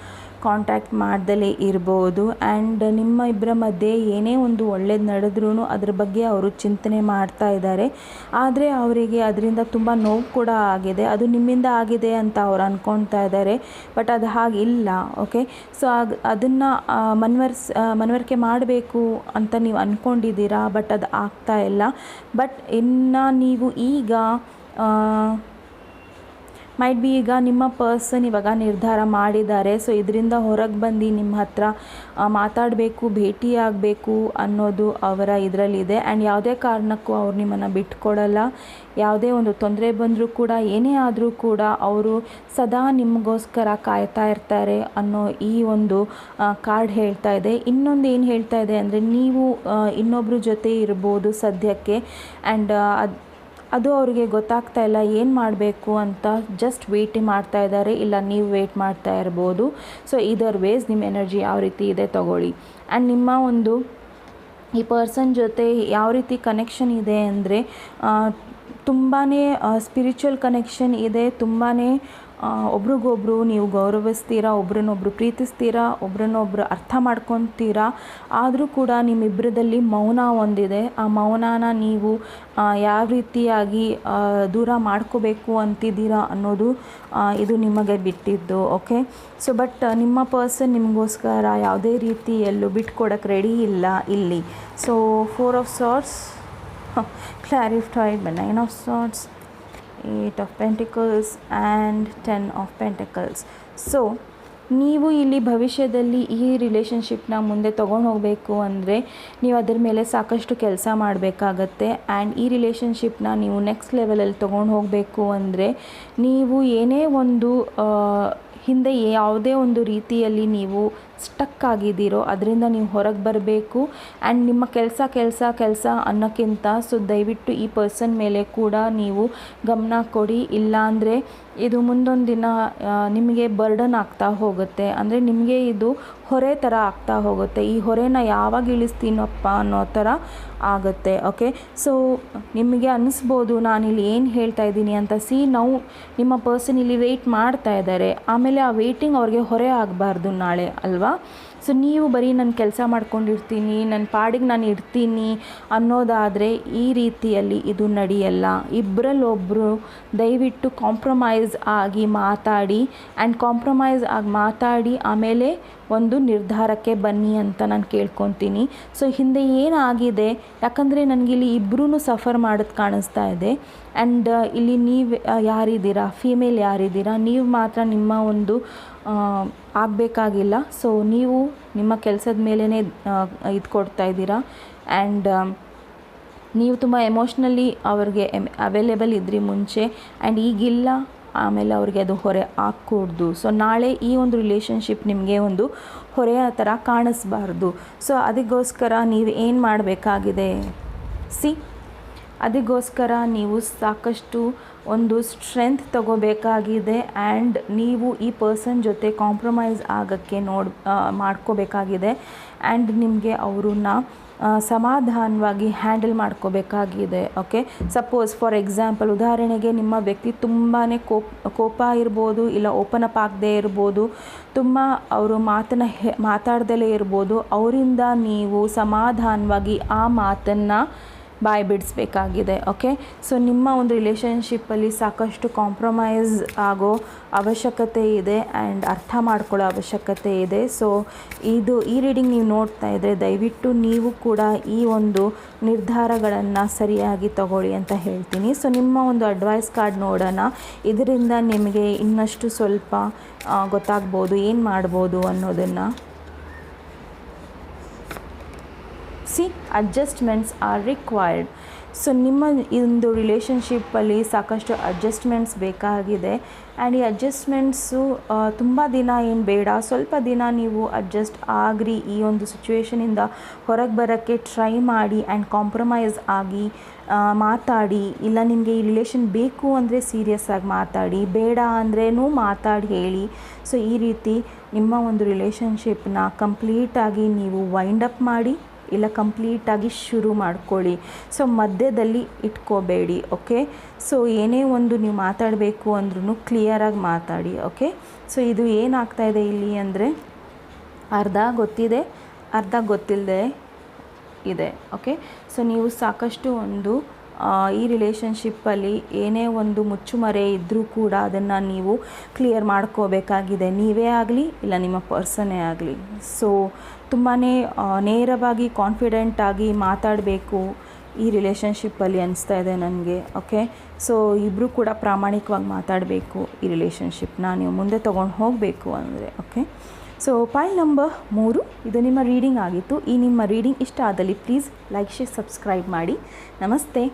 ಕಾಂಟ್ಯಾಕ್ಟ್ ಮಾಡ್ದಲೇ ಇರ್ಬೋದು. ಆ್ಯಂಡ್ ನಿಮ್ಮ ಇಬ್ಬರ ಮಧ್ಯೆ ಏನೇ ಒಂದು ಒಳ್ಳೇದು ನಡೆದ್ರೂ ಅದ್ರ ಬಗ್ಗೆ ಅವರು ಚಿಂತನೆ ಮಾಡ್ತಾ ಇದ್ದಾರೆ. ಆದರೆ ಅವರಿಗೆ ಅದರಿಂದ ತುಂಬ ನೋವು ಕೂಡ ಆಗಿದೆ. ಅದು ನಿಮ್ಮಿಂದ ಆಗಿದೆ ಅಂತ ಅವ್ರು ಅಂದ್ಕೊಳ್ತಾ ಇದ್ದಾರೆ, ಬಟ್ ಅದು ಹಾಗಿಲ್ಲ. ಓಕೆ, ಸೊ ಅದನ್ನು ಮನವರಿಕೆ ಮಾಡಬೇಕು ಅಂತ ನೀವು ಅಂದ್ಕೊಂಡಿದ್ದೀರಾ, ಬಟ್ ಅದು ಆಗ್ತಾ ಇಲ್ಲ. ಬಟ್ ಇನ್ನು ನೀವು ಈಗ ಮೈಟ್ ಬಿ ಈಗ ನಿಮ್ಮ ಪರ್ಸನ್ ಇವಾಗ ನಿರ್ಧಾರ ಮಾಡಿದ್ದಾರೆ. ಸೊ ಇದರಿಂದ ಹೊರಗೆ ಬಂದು ನಿಮ್ಮ ಹತ್ರ ಮಾತಾಡಬೇಕು, ಭೇಟಿಯಾಗಬೇಕು ಅನ್ನೋದು ಅವರ ಇದರಲ್ಲಿದೆ. ಆ್ಯಂಡ್ ಯಾವುದೇ ಕಾರಣಕ್ಕೂ ಅವ್ರು ನಿಮ್ಮನ್ನು ಬಿಟ್ಕೊಡಲ್ಲ. ಯಾವುದೇ ಒಂದು ತೊಂದರೆ ಬಂದರೂ ಕೂಡ, ಏನೇ ಆದರೂ ಕೂಡ ಅವರು ಸದಾ ನಿಮಗೋಸ್ಕರ ಕಾಯ್ತಾ ಇರ್ತಾರೆ ಅನ್ನೋ ಈ ಒಂದು ಕಾರ್ಡ್ ಹೇಳ್ತಾ ಇದೆ. ಇನ್ನೊಂದು ಏನು ಹೇಳ್ತಾ ಇದೆ ಅಂದರೆ ನೀವು ಇನ್ನೊಬ್ಬರ ಜೊತೆ ಇರ್ಬೋದು ಸದ್ಯಕ್ಕೆ. ಆ್ಯಂಡ್ ಅದು ಅವರಿಗೆ ಗೊತ್ತಾಗ್ತಾ ಇಲ್ಲ ಏನು ಮಾಡಬೇಕು ಅಂತ. ಜಸ್ಟ್ ವೇಟ್ ಮಾಡ್ತಾ ಇದ್ದಾರೆ, ಇಲ್ಲ ನೀವು ವೇಟ್ ಮಾಡ್ತಾ ಇರ್ಬೋದು. ಸೊ ಇದರ್ ವೇಸ್ ನಿಮ್ಮ ಎನರ್ಜಿ ಯಾವ ರೀತಿ ಇದೆ ತಗೊಳ್ಳಿ. ಆ್ಯಂಡ್ ನಿಮ್ಮ ಒಂದು ಈ ಪರ್ಸನ್ ಜೊತೆ ಯಾವ ರೀತಿ ಕನೆಕ್ಷನ್ ಇದೆ ಅಂದರೆ ತುಂಬಾ ಸ್ಪಿರಿಚುವಲ್ ಕನೆಕ್ಷನ್ ಇದೆ. ತುಂಬಾ ಒಬ್ರಿಗೊಬ್ರು ನೀವು ಗೌರವಿಸ್ತೀರಾ, ಒಬ್ರನ್ನೊಬ್ರು ಪ್ರೀತಿಸ್ತೀರಾ, ಒಬ್ರನ್ನೊಬ್ರು ಅರ್ಥ ಮಾಡ್ಕೊತೀರಾ. ಆದರೂ ಕೂಡ ನಿಮ್ಮಿಬ್ಬರದಲ್ಲಿ ಮೌನ ಒಂದಿದೆ. ಆ ಮೌನನ ನೀವು ಯಾವ ರೀತಿಯಾಗಿ ದೂರ ಮಾಡ್ಕೋಬೇಕು ಅಂತಿದ್ದೀರಾ ಅನ್ನೋದು ಇದು ನಿಮಗೆ ಬಿಟ್ಟಿದ್ದು. ಓಕೆ, ಸೊ ಬಟ್ ನಿಮ್ಮ ಪರ್ಸನ್ ನಿಮಗೋಸ್ಕರ ಯಾವುದೇ ರೀತಿಯಲ್ಲೂ ಬಿಟ್ಕೊಡೋಕ್ಕೆ ರೆಡಿ ಇಲ್ಲ ಇಲ್ಲಿ. So 4 of Swords clarified by 9 of Swords, 8 of Pentacles and 10 of Pentacles. So ನೀವು ಇಲ್ಲಿ ಭವಿಷ್ಯದಲ್ಲಿ ಈ ರಿಲೇಷನ್ಶಿಪ್ನ ಮುಂದೆ ತೊಗೊಂಡು ಹೋಗಬೇಕು ಅಂದರೆ ನೀವು ಅದರ ಮೇಲೆ ಸಾಕಷ್ಟು ಕೆಲಸ ಮಾಡಬೇಕಾಗತ್ತೆ. ಆ್ಯಂಡ್ ಈ ರಿಲೇಷನ್ಶಿಪ್ನ ನೀವು ನೆಕ್ಸ್ಟ್ ಲೆವೆಲಲ್ಲಿ ತೊಗೊಂಡು ಹೋಗಬೇಕು ಅಂದರೆ ನೀವು ಏನೇ ಒಂದು ಹಿಂದೆ ಯಾವುದೇ ಒಂದು ರೀತಿಯಲ್ಲಿ ನೀವು ಸ್ಟಕ್ ಆಗಿದ್ದೀರೋ ಅದರಿಂದ ನೀವು ಹೊರಗೆ ಬರಬೇಕು. ಆ್ಯಂಡ್ ನಿಮ್ಮ ಕೆಲಸ ಅನ್ನೋಕ್ಕಿಂತ ಸೊ ದಯವಿಟ್ಟು ಈ ಪರ್ಸನ್ ಮೇಲೆ ಕೂಡ ನೀವು ಗಮನ ಕೊಡಿ. ಇಲ್ಲಾಂದರೆ ಇದು ಮುಂದೊಂದು ದಿನ ನಿಮಗೆ ಬರ್ಡನ್ ಆಗ್ತಾ ಹೋಗುತ್ತೆ, ಅಂದರೆ ನಿಮಗೆ ಇದು ಹೊರೆ ಥರ ಆಗ್ತಾ ಹೋಗುತ್ತೆ. ಈ ಹೊರೆನ ಯಾವಾಗ ಇಳಿಸ್ತೀನಪ್ಪ ಅನ್ನೋ ಥರ ಆಗುತ್ತೆ. ಓಕೆ, ಸೊ ನಿಮಗೆ ಅನ್ನಿಸ್ಬೋದು ನಾನಿಲ್ಲಿ ಏನು ಹೇಳ್ತಾ ಇದ್ದೀನಿ ಅಂತ. ನಾವು ನಿಮ್ಮ ಪರ್ಸನ್ ಇಲ್ಲಿ ವೆಯ್ಟ್ ಮಾಡ್ತಾ ಇದ್ದಾರೆ, ಆಮೇಲೆ ಆ ವೆಯ್ಟಿಂಗ್ ಅವ್ರಿಗೆ ಹೊರೆ ಆಗಬಾರ್ದು ನಾಳೆ ಅಲ್ವಾ. ಸೊ ನೀವು ಬರೀ ನಾನು ಕೆಲಸ ಮಾಡ್ಕೊಂಡಿರ್ತೀನಿ, ನನ್ನ ಪಾಡಿಗೆ ನಾನು ಇರ್ತೀನಿ ಅನ್ನೋದಾದರೆ ಈ ರೀತಿಯಲ್ಲಿ ಇದು ನಡೆಯಲ್ಲ. ಇಬ್ಬರಲ್ಲೊಬ್ಬರು ದಯವಿಟ್ಟು ಕಾಂಪ್ರಮೈಸ್ ಆಗಿ ಮಾತಾಡಿ, ಆ್ಯಂಡ್ ಕಾಂಪ್ರಮೈಸ್ ಆಗಿ ಮಾತಾಡಿ ಆಮೇಲೆ ಒಂದು ನಿರ್ಧಾರಕ್ಕೆ ಬನ್ನಿ ಅಂತ ನಾನು ಕೇಳ್ಕೊತೀನಿ. ಸೊ ಹಿಂದೆ ಏನಾಗಿದೆ, ಯಾಕಂದರೆ ನನಗಿಲ್ಲಿ ಇಬ್ಬರೂ ಸಫರ್ ಮಾಡೋದು ಕಾಣಿಸ್ತಾ ಇದೆ. ಆ್ಯಂಡ್ ಇಲ್ಲಿ ನೀವು ಯಾರಿದ್ದೀರಾ, ಫೀಮೇಲ್ ಯಾರಿದ್ದೀರಾ, ನೀವು ಮಾತ್ರ ನಿಮ್ಮ ಒಂದು ಆಗಬೇಕಾಗಿಲ್ಲ. ಸೊ ನೀವು ನಿಮ್ಮ ಕೆಲಸದ ಮೇಲೇ ಇದು ಕೊಡ್ತಾ ಇದ್ದೀರಾ. ಆ್ಯಂಡ್ ನೀವು ತುಂಬ ಎಮೋಷ್ನಲಿ ಅವ್ರಿಗೆ ಅವೈಲೇಬಲ್ ಇದ್ರಿ ಮುಂಚೆ, ಆ್ಯಂಡ್ ಈಗಿಲ್ಲ, ಆಮೇಲೆ ಅವ್ರಿಗೆ ಅದು ಹೊರೆ ಆಗಕೂಡ್ದು. ಸೊ ನಾಳೆ ಈ ಒಂದು ರಿಲೇಷನ್ಶಿಪ್ ನಿಮಗೆ ಒಂದು ಹೊರೆಯ ಥರ ಕಾಣಿಸ್ಬಾರ್ದು. ಸೊ ಅದಕ್ಕೋಸ್ಕರ ನೀವು ಏನು ಮಾಡಬೇಕಾಗಿದೆ, ಅದಕ್ಕೋಸ್ಕರ ನೀವು ಸಾಕಷ್ಟು ಒಂದು ಸ್ಟ್ರೆಂತ್ ತಗೋಬೇಕಾಗಿದೆ. ಆ್ಯಂಡ್ ನೀವು ಈ ಪರ್ಸನ್ ಜೊತೆ ಕಾಂಪ್ರಮೈಸ್ ಆಗೋಕ್ಕೆ ಮಾಡ್ಕೋಬೇಕಾಗಿದೆ. ಆ್ಯಂಡ್ ನಿಮಗೆ ಅವ್ರನ್ನ ಸಮಾಧಾನವಾಗಿ ಹ್ಯಾಂಡಲ್ ಮಾಡ್ಕೋಬೇಕಾಗಿದೆ. ಓಕೆ, ಸಪೋಸ್ ಫಾರ್ ಎಕ್ಸಾಂಪಲ್ ಉದಾಹರಣೆಗೆ ನಿಮ್ಮ ವ್ಯಕ್ತಿ ತುಂಬಾ ಕೋಪ ಇರ್ಬೋದು, ಇಲ್ಲ ಓಪನ್ ಅಪ್ ಆಗದೇ ಇರ್ಬೋದು, ತುಂಬ ಅವರು ಮಾತಾಡ್ದಲೇ ಇರ್ಬೋದು. ಅವರಿಂದ ನೀವು ಸಮಾಧಾನವಾಗಿ ಆ ಮಾತನ್ನು ಬಾಯಿ ಬಿಡಿಸ್ಬೇಕಾಗಿದೆ. ಓಕೆ, ಸೊ ನಿಮ್ಮ ಒಂದು ರಿಲೇಷನ್ಶಿಪ್ಪಲ್ಲಿ ಸಾಕಷ್ಟು ಕಾಂಪ್ರಮೈಸ್ ಆಗೋ ಅವಶ್ಯಕತೆ ಇದೆ, ಆ್ಯಂಡ್ ಅರ್ಥ ಮಾಡ್ಕೊಳ್ಳೋ ಅವಶ್ಯಕತೆ ಇದೆ. ಸೊ ಈ ರೀಡಿಂಗ್ ನೀವು ನೋಡ್ತಾ ಇದ್ದರೆ ದಯವಿಟ್ಟು ನೀವು ಕೂಡ ಈ ಒಂದು ನಿರ್ಧಾರಗಳನ್ನು ಸರಿಯಾಗಿ ತಗೊಳ್ಳಿ ಅಂತ ಹೇಳ್ತೀನಿ. ಸೊ ನಿಮ್ಮ ಒಂದು ಅಡ್ವೈಸ್ ಕಾರ್ಡ್ ನೋಡೋಣ. ಇದರಿಂದ ನಿಮಗೆ ಇನ್ನಷ್ಟು ಸ್ವಲ್ಪ ಗೊತ್ತಾಗ್ಬೋದು ಏನು ಮಾಡ್ಬೋದು ಅನ್ನೋದನ್ನು. Adjustments R required. ಸೊ ನಿಮ್ಮ ಒಂದು ರಿಲೇಷನ್ಶಿಪ್ಪಲ್ಲಿ ಸಾಕಷ್ಟು ಅಡ್ಜಸ್ಟ್ಮೆಂಟ್ಸ್ ಬೇಕಾಗಿದೆ. ಆ್ಯಂಡ್ ಈ ಅಡ್ಜಸ್ಟ್ಮೆಂಟ್ಸು ತುಂಬ ದಿನ ಏನು ಬೇಡ, ಸ್ವಲ್ಪ ದಿನ ನೀವು ಅಡ್ಜಸ್ಟ್ ಆಗ್ರಿ. ಈ ಒಂದು ಸಿಚುವೇಷನಿಂದ ಹೊರಗೆ ಬರೋಕ್ಕೆ ಟ್ರೈ ಮಾಡಿ, ಆ್ಯಂಡ್ ಕಾಂಪ್ರಮೈಸ್ ಆಗಿ ಮಾತಾಡಿ. ಇಲ್ಲ ನಿಮಗೆ ಈ ರಿಲೇಷನ್ ಬೇಕು ಅಂದರೆ ಸೀರಿಯಸ್ ಆಗಿ ಮಾತಾಡಿ, ಬೇಡ ಅಂದ್ರೂ ಮಾತಾಡಿ ಹೇಳಿ. ಸೊ ಈ ರೀತಿ ನಿಮ್ಮ ಒಂದು ರಿಲೇಷನ್ಶಿಪ್ನ ಕಂಪ್ಲೀಟಾಗಿ ನೀವು ವೈಂಡ್ ಅಪ್ ಮಾಡಿ, ಇಲ್ಲ ಕಂಪ್ಲೀಟಾಗಿ ಶುರು ಮಾಡ್ಕೊಳ್ಳಿ. ಸೊ ಮಧ್ಯದಲ್ಲಿ ಇಟ್ಕೋಬೇಡಿ. ಓಕೆ, ಸೊ ಏನೇ ಒಂದು ನೀವು ಮಾತಾಡಬೇಕು ಅಂದ್ರೂ ಕ್ಲಿಯರಾಗಿ ಮಾತಾಡಿ. ಓಕೆ, ಸೊ ಇದು ಏನಾಗ್ತಾಯಿದೆ ಇಲ್ಲಿ ಅಂದರೆ ಅರ್ಧ ಗೊತ್ತಿದೆ, ಅರ್ಧ ಗೊತ್ತಿಲ್ಲದೆ ಇದೆ. ಓಕೆ, ಸೊ ನೀವು ಸಾಕಷ್ಟು ಒಂದು ಈ ರಿಲೇಷನ್ಶಿಪ್ಪಲ್ಲಿ ಏನೇ ಒಂದು ಮುಚ್ಚುಮರೆ ಇದ್ದರೂ ಕೂಡ ಅದನ್ನು ನೀವು ಕ್ಲಿಯರ್ ಮಾಡ್ಕೋಬೇಕಾಗಿದೆ, ನೀವೇ ಆಗಲಿ ಇಲ್ಲ ನಿಮ್ಮ ಪರ್ಸನ್ನೇ ಆಗಲಿ. ಸೊ ತುಂಬಾ ನೇರವಾಗಿ ಕಾನ್ಫಿಡೆಂಟಾಗಿ ಮಾತಾಡಬೇಕು ಈ ರಿಲೇಷನ್ಶಿಪ್ಪಲ್ಲಿ ಅನಿಸ್ತಾ ಇದೆ ನನಗೆ. ಓಕೆ, ಸೊ ಇಬ್ಬರು ಕೂಡ ಪ್ರಾಮಾಣಿಕವಾಗಿ ಮಾತಾಡಬೇಕು. ಈ ರಿಲೇಷನ್ಶಿಪ್ನ ನೀವು ಮುಂದೆ ತೊಗೊಂಡು ಹೋಗಬೇಕು ಅಂದರೆ. ಓಕೆ, ಸೊ ಪೈಲ್ ನಂಬರ್ 3 ಇದು ನಿಮ್ಮ ರೀಡಿಂಗ್ ಆಗಿತ್ತು. ಈ ನಿಮ್ಮ ರೀಡಿಂಗ್ ಇಷ್ಟ ಆದಲ್ಲಿ ಪ್ಲೀಸ್ ಲೈಕ್, ಶೇರ್, ಸಬ್ಸ್ಕ್ರೈಬ್ ಮಾಡಿ. ನಮಸ್ತೆ.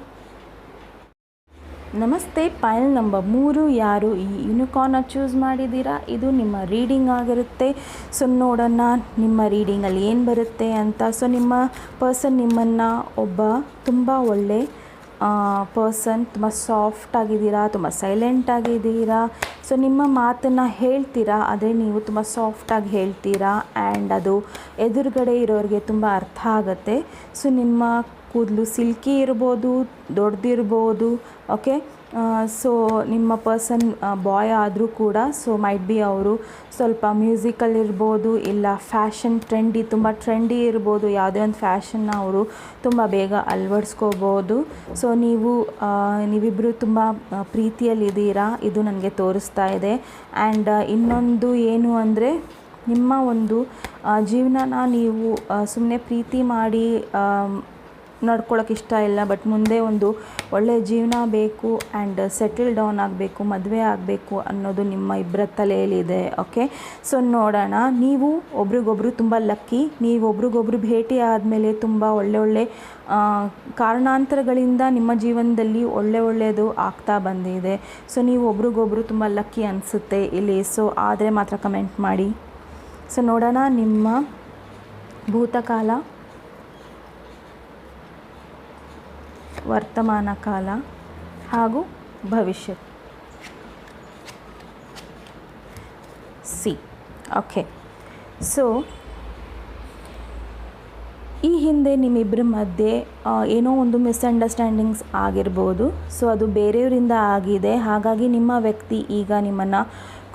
ಪೈಲ್ ನಂಬರ್ 3 ಯಾರು ಈ ಯೂನಿಕಾರ್ನ ಚೂಸ್ ಮಾಡಿದ್ದೀರಾ, ಇದು ನಿಮ್ಮ ರೀಡಿಂಗ್ ಆಗಿರುತ್ತೆ. ಸೊ ನೋಡೋಣ ನಿಮ್ಮ ರೀಡಿಂಗಲ್ಲಿ ಏನು ಬರುತ್ತೆ ಅಂತ. ಸೊ ನಿಮ್ಮ ಪರ್ಸನ್ ನಿಮ್ಮನ್ನು ಒಬ್ಬ ತುಂಬ ಒಳ್ಳೆ ಪರ್ಸನ್, ತುಂಬ ಸಾಫ್ಟ್ ಆಗಿದ್ದೀರಾ, ತುಂಬ ಸೈಲೆಂಟ್ ಆಗಿದ್ದೀರಾ. ಸೊ ನಿಮ್ಮ ಮಾತನ್ನು ಹೇಳ್ತೀರಾ, ಆದರೆ ನೀವು ತುಂಬ ಸಾಫ್ಟಾಗಿ ಹೇಳ್ತೀರಾ, ಆ್ಯಂಡ್ ಅದು ಎದುರುಗಡೆ ಇರೋರಿಗೆ ತುಂಬ ಅರ್ಥ ಆಗುತ್ತೆ. ಸೊ ನಿಮ್ಮ ಕೂದಲು ಸಿಲ್ಕಿ ಇರ್ಬೋದು, ದೊಡ್ಡದಿರ್ಬೋದು. ಓಕೆ, ಸೊ ನಿಮ್ಮ ಪರ್ಸನ್ ಬಾಯ್ ಆದರೂ ಕೂಡ ಸೊ ಮೈಟ್ ಬಿ ಅವರು ಸ್ವಲ್ಪ ಮ್ಯೂಸಿಕಲ್ ಇರ್ಬೋದು, ಇಲ್ಲ ಫ್ಯಾಷನ್ ತುಂಬ ಟ್ರೆಂಡಿ ಇರ್ಬೋದು. ಯಾವುದೇ ಒಂದು ಫ್ಯಾಷನ್ನ ಅವರು ತುಂಬ ಬೇಗ ಅಳವಡಿಸ್ಕೋಬೋದು. ಸೊ ನೀವಿಬ್ಬರು ತುಂಬ ಪ್ರೀತಿಯಲ್ಲಿದ್ದೀರಾ, ಇದು ನನಗೆ ತೋರಿಸ್ತಾ ಇದೆ. ಆ್ಯಂಡ್ ಇನ್ನೊಂದು ಏನು ಅಂದರೆ ನಿಮ್ಮ ಒಂದು ಜೀವನನ ನೀವು ಸುಮ್ಮನೆ ಪ್ರೀತಿ ಮಾಡಿ ನಡ್ಕೊಳ್ಳೋಕೆ ಇಷ್ಟ ಇಲ್ಲ, ಬಟ್ ಮುಂದೆ ಒಂದು ಒಳ್ಳೆಯ ಜೀವನ ಬೇಕು, ಆ್ಯಂಡ್ ಸೆಟಲ್ ಡೌನ್ ಆಗಬೇಕು, ಮದುವೆ ಆಗಬೇಕು ಅನ್ನೋದು ನಿಮ್ಮ ಇಬ್ಬರ ತಲೆಯಲ್ಲಿದೆ. ಓಕೆ, ಸೊ ನೋಡೋಣ. ನೀವು ಒಬ್ರಿಗೊಬ್ರು ತುಂಬ ಲಕ್ಕಿ. ನೀವು ಒಬ್ರಿಗೊಬ್ರು ಭೇಟಿ ಆದಮೇಲೆ ತುಂಬ ಒಳ್ಳೆ ಕಾರಣಾಂತರಗಳಿಂದ ನಿಮ್ಮ ಜೀವನದಲ್ಲಿ ಒಳ್ಳೆಯದು ಆಗ್ತಾ ಬಂದಿದೆ. ಸೊ ನೀವು ಒಬ್ರಿಗೊಬ್ರು ತುಂಬ ಲಕ್ಕಿ ಅನಿಸುತ್ತೆ ಇಲ್ಲಿ. ಸೊ ಆದರೆ ಮಾತ್ರ ಕಮೆಂಟ್ ಮಾಡಿ. ಸೊ ನೋಡೋಣ ನಿಮ್ಮ ಭೂತಕಾಲ, ವರ್ತಮಾನ ಕಾಲ ಹಾಗೂ ಭವಿಷ್ಯ. ಓಕೆ, ಸೊ ಈ ಹಿಂದೆ ನಿಮ್ಮಿಬ್ಬರ ಮಧ್ಯೆ ಏನೋ ಒಂದು ಮಿಸ್ಅಂಡರ್ಸ್ಟ್ಯಾಂಡಿಂಗ್ಸ್ ಆಗಿರ್ಬೋದು. ಸೊ ಅದು ಬೇರೆಯವರಿಂದ ಆಗಿದೆ, ಹಾಗಾಗಿ ನಿಮ್ಮ ವ್ಯಕ್ತಿ ಈಗ ನಿಮ್ಮನ್ನು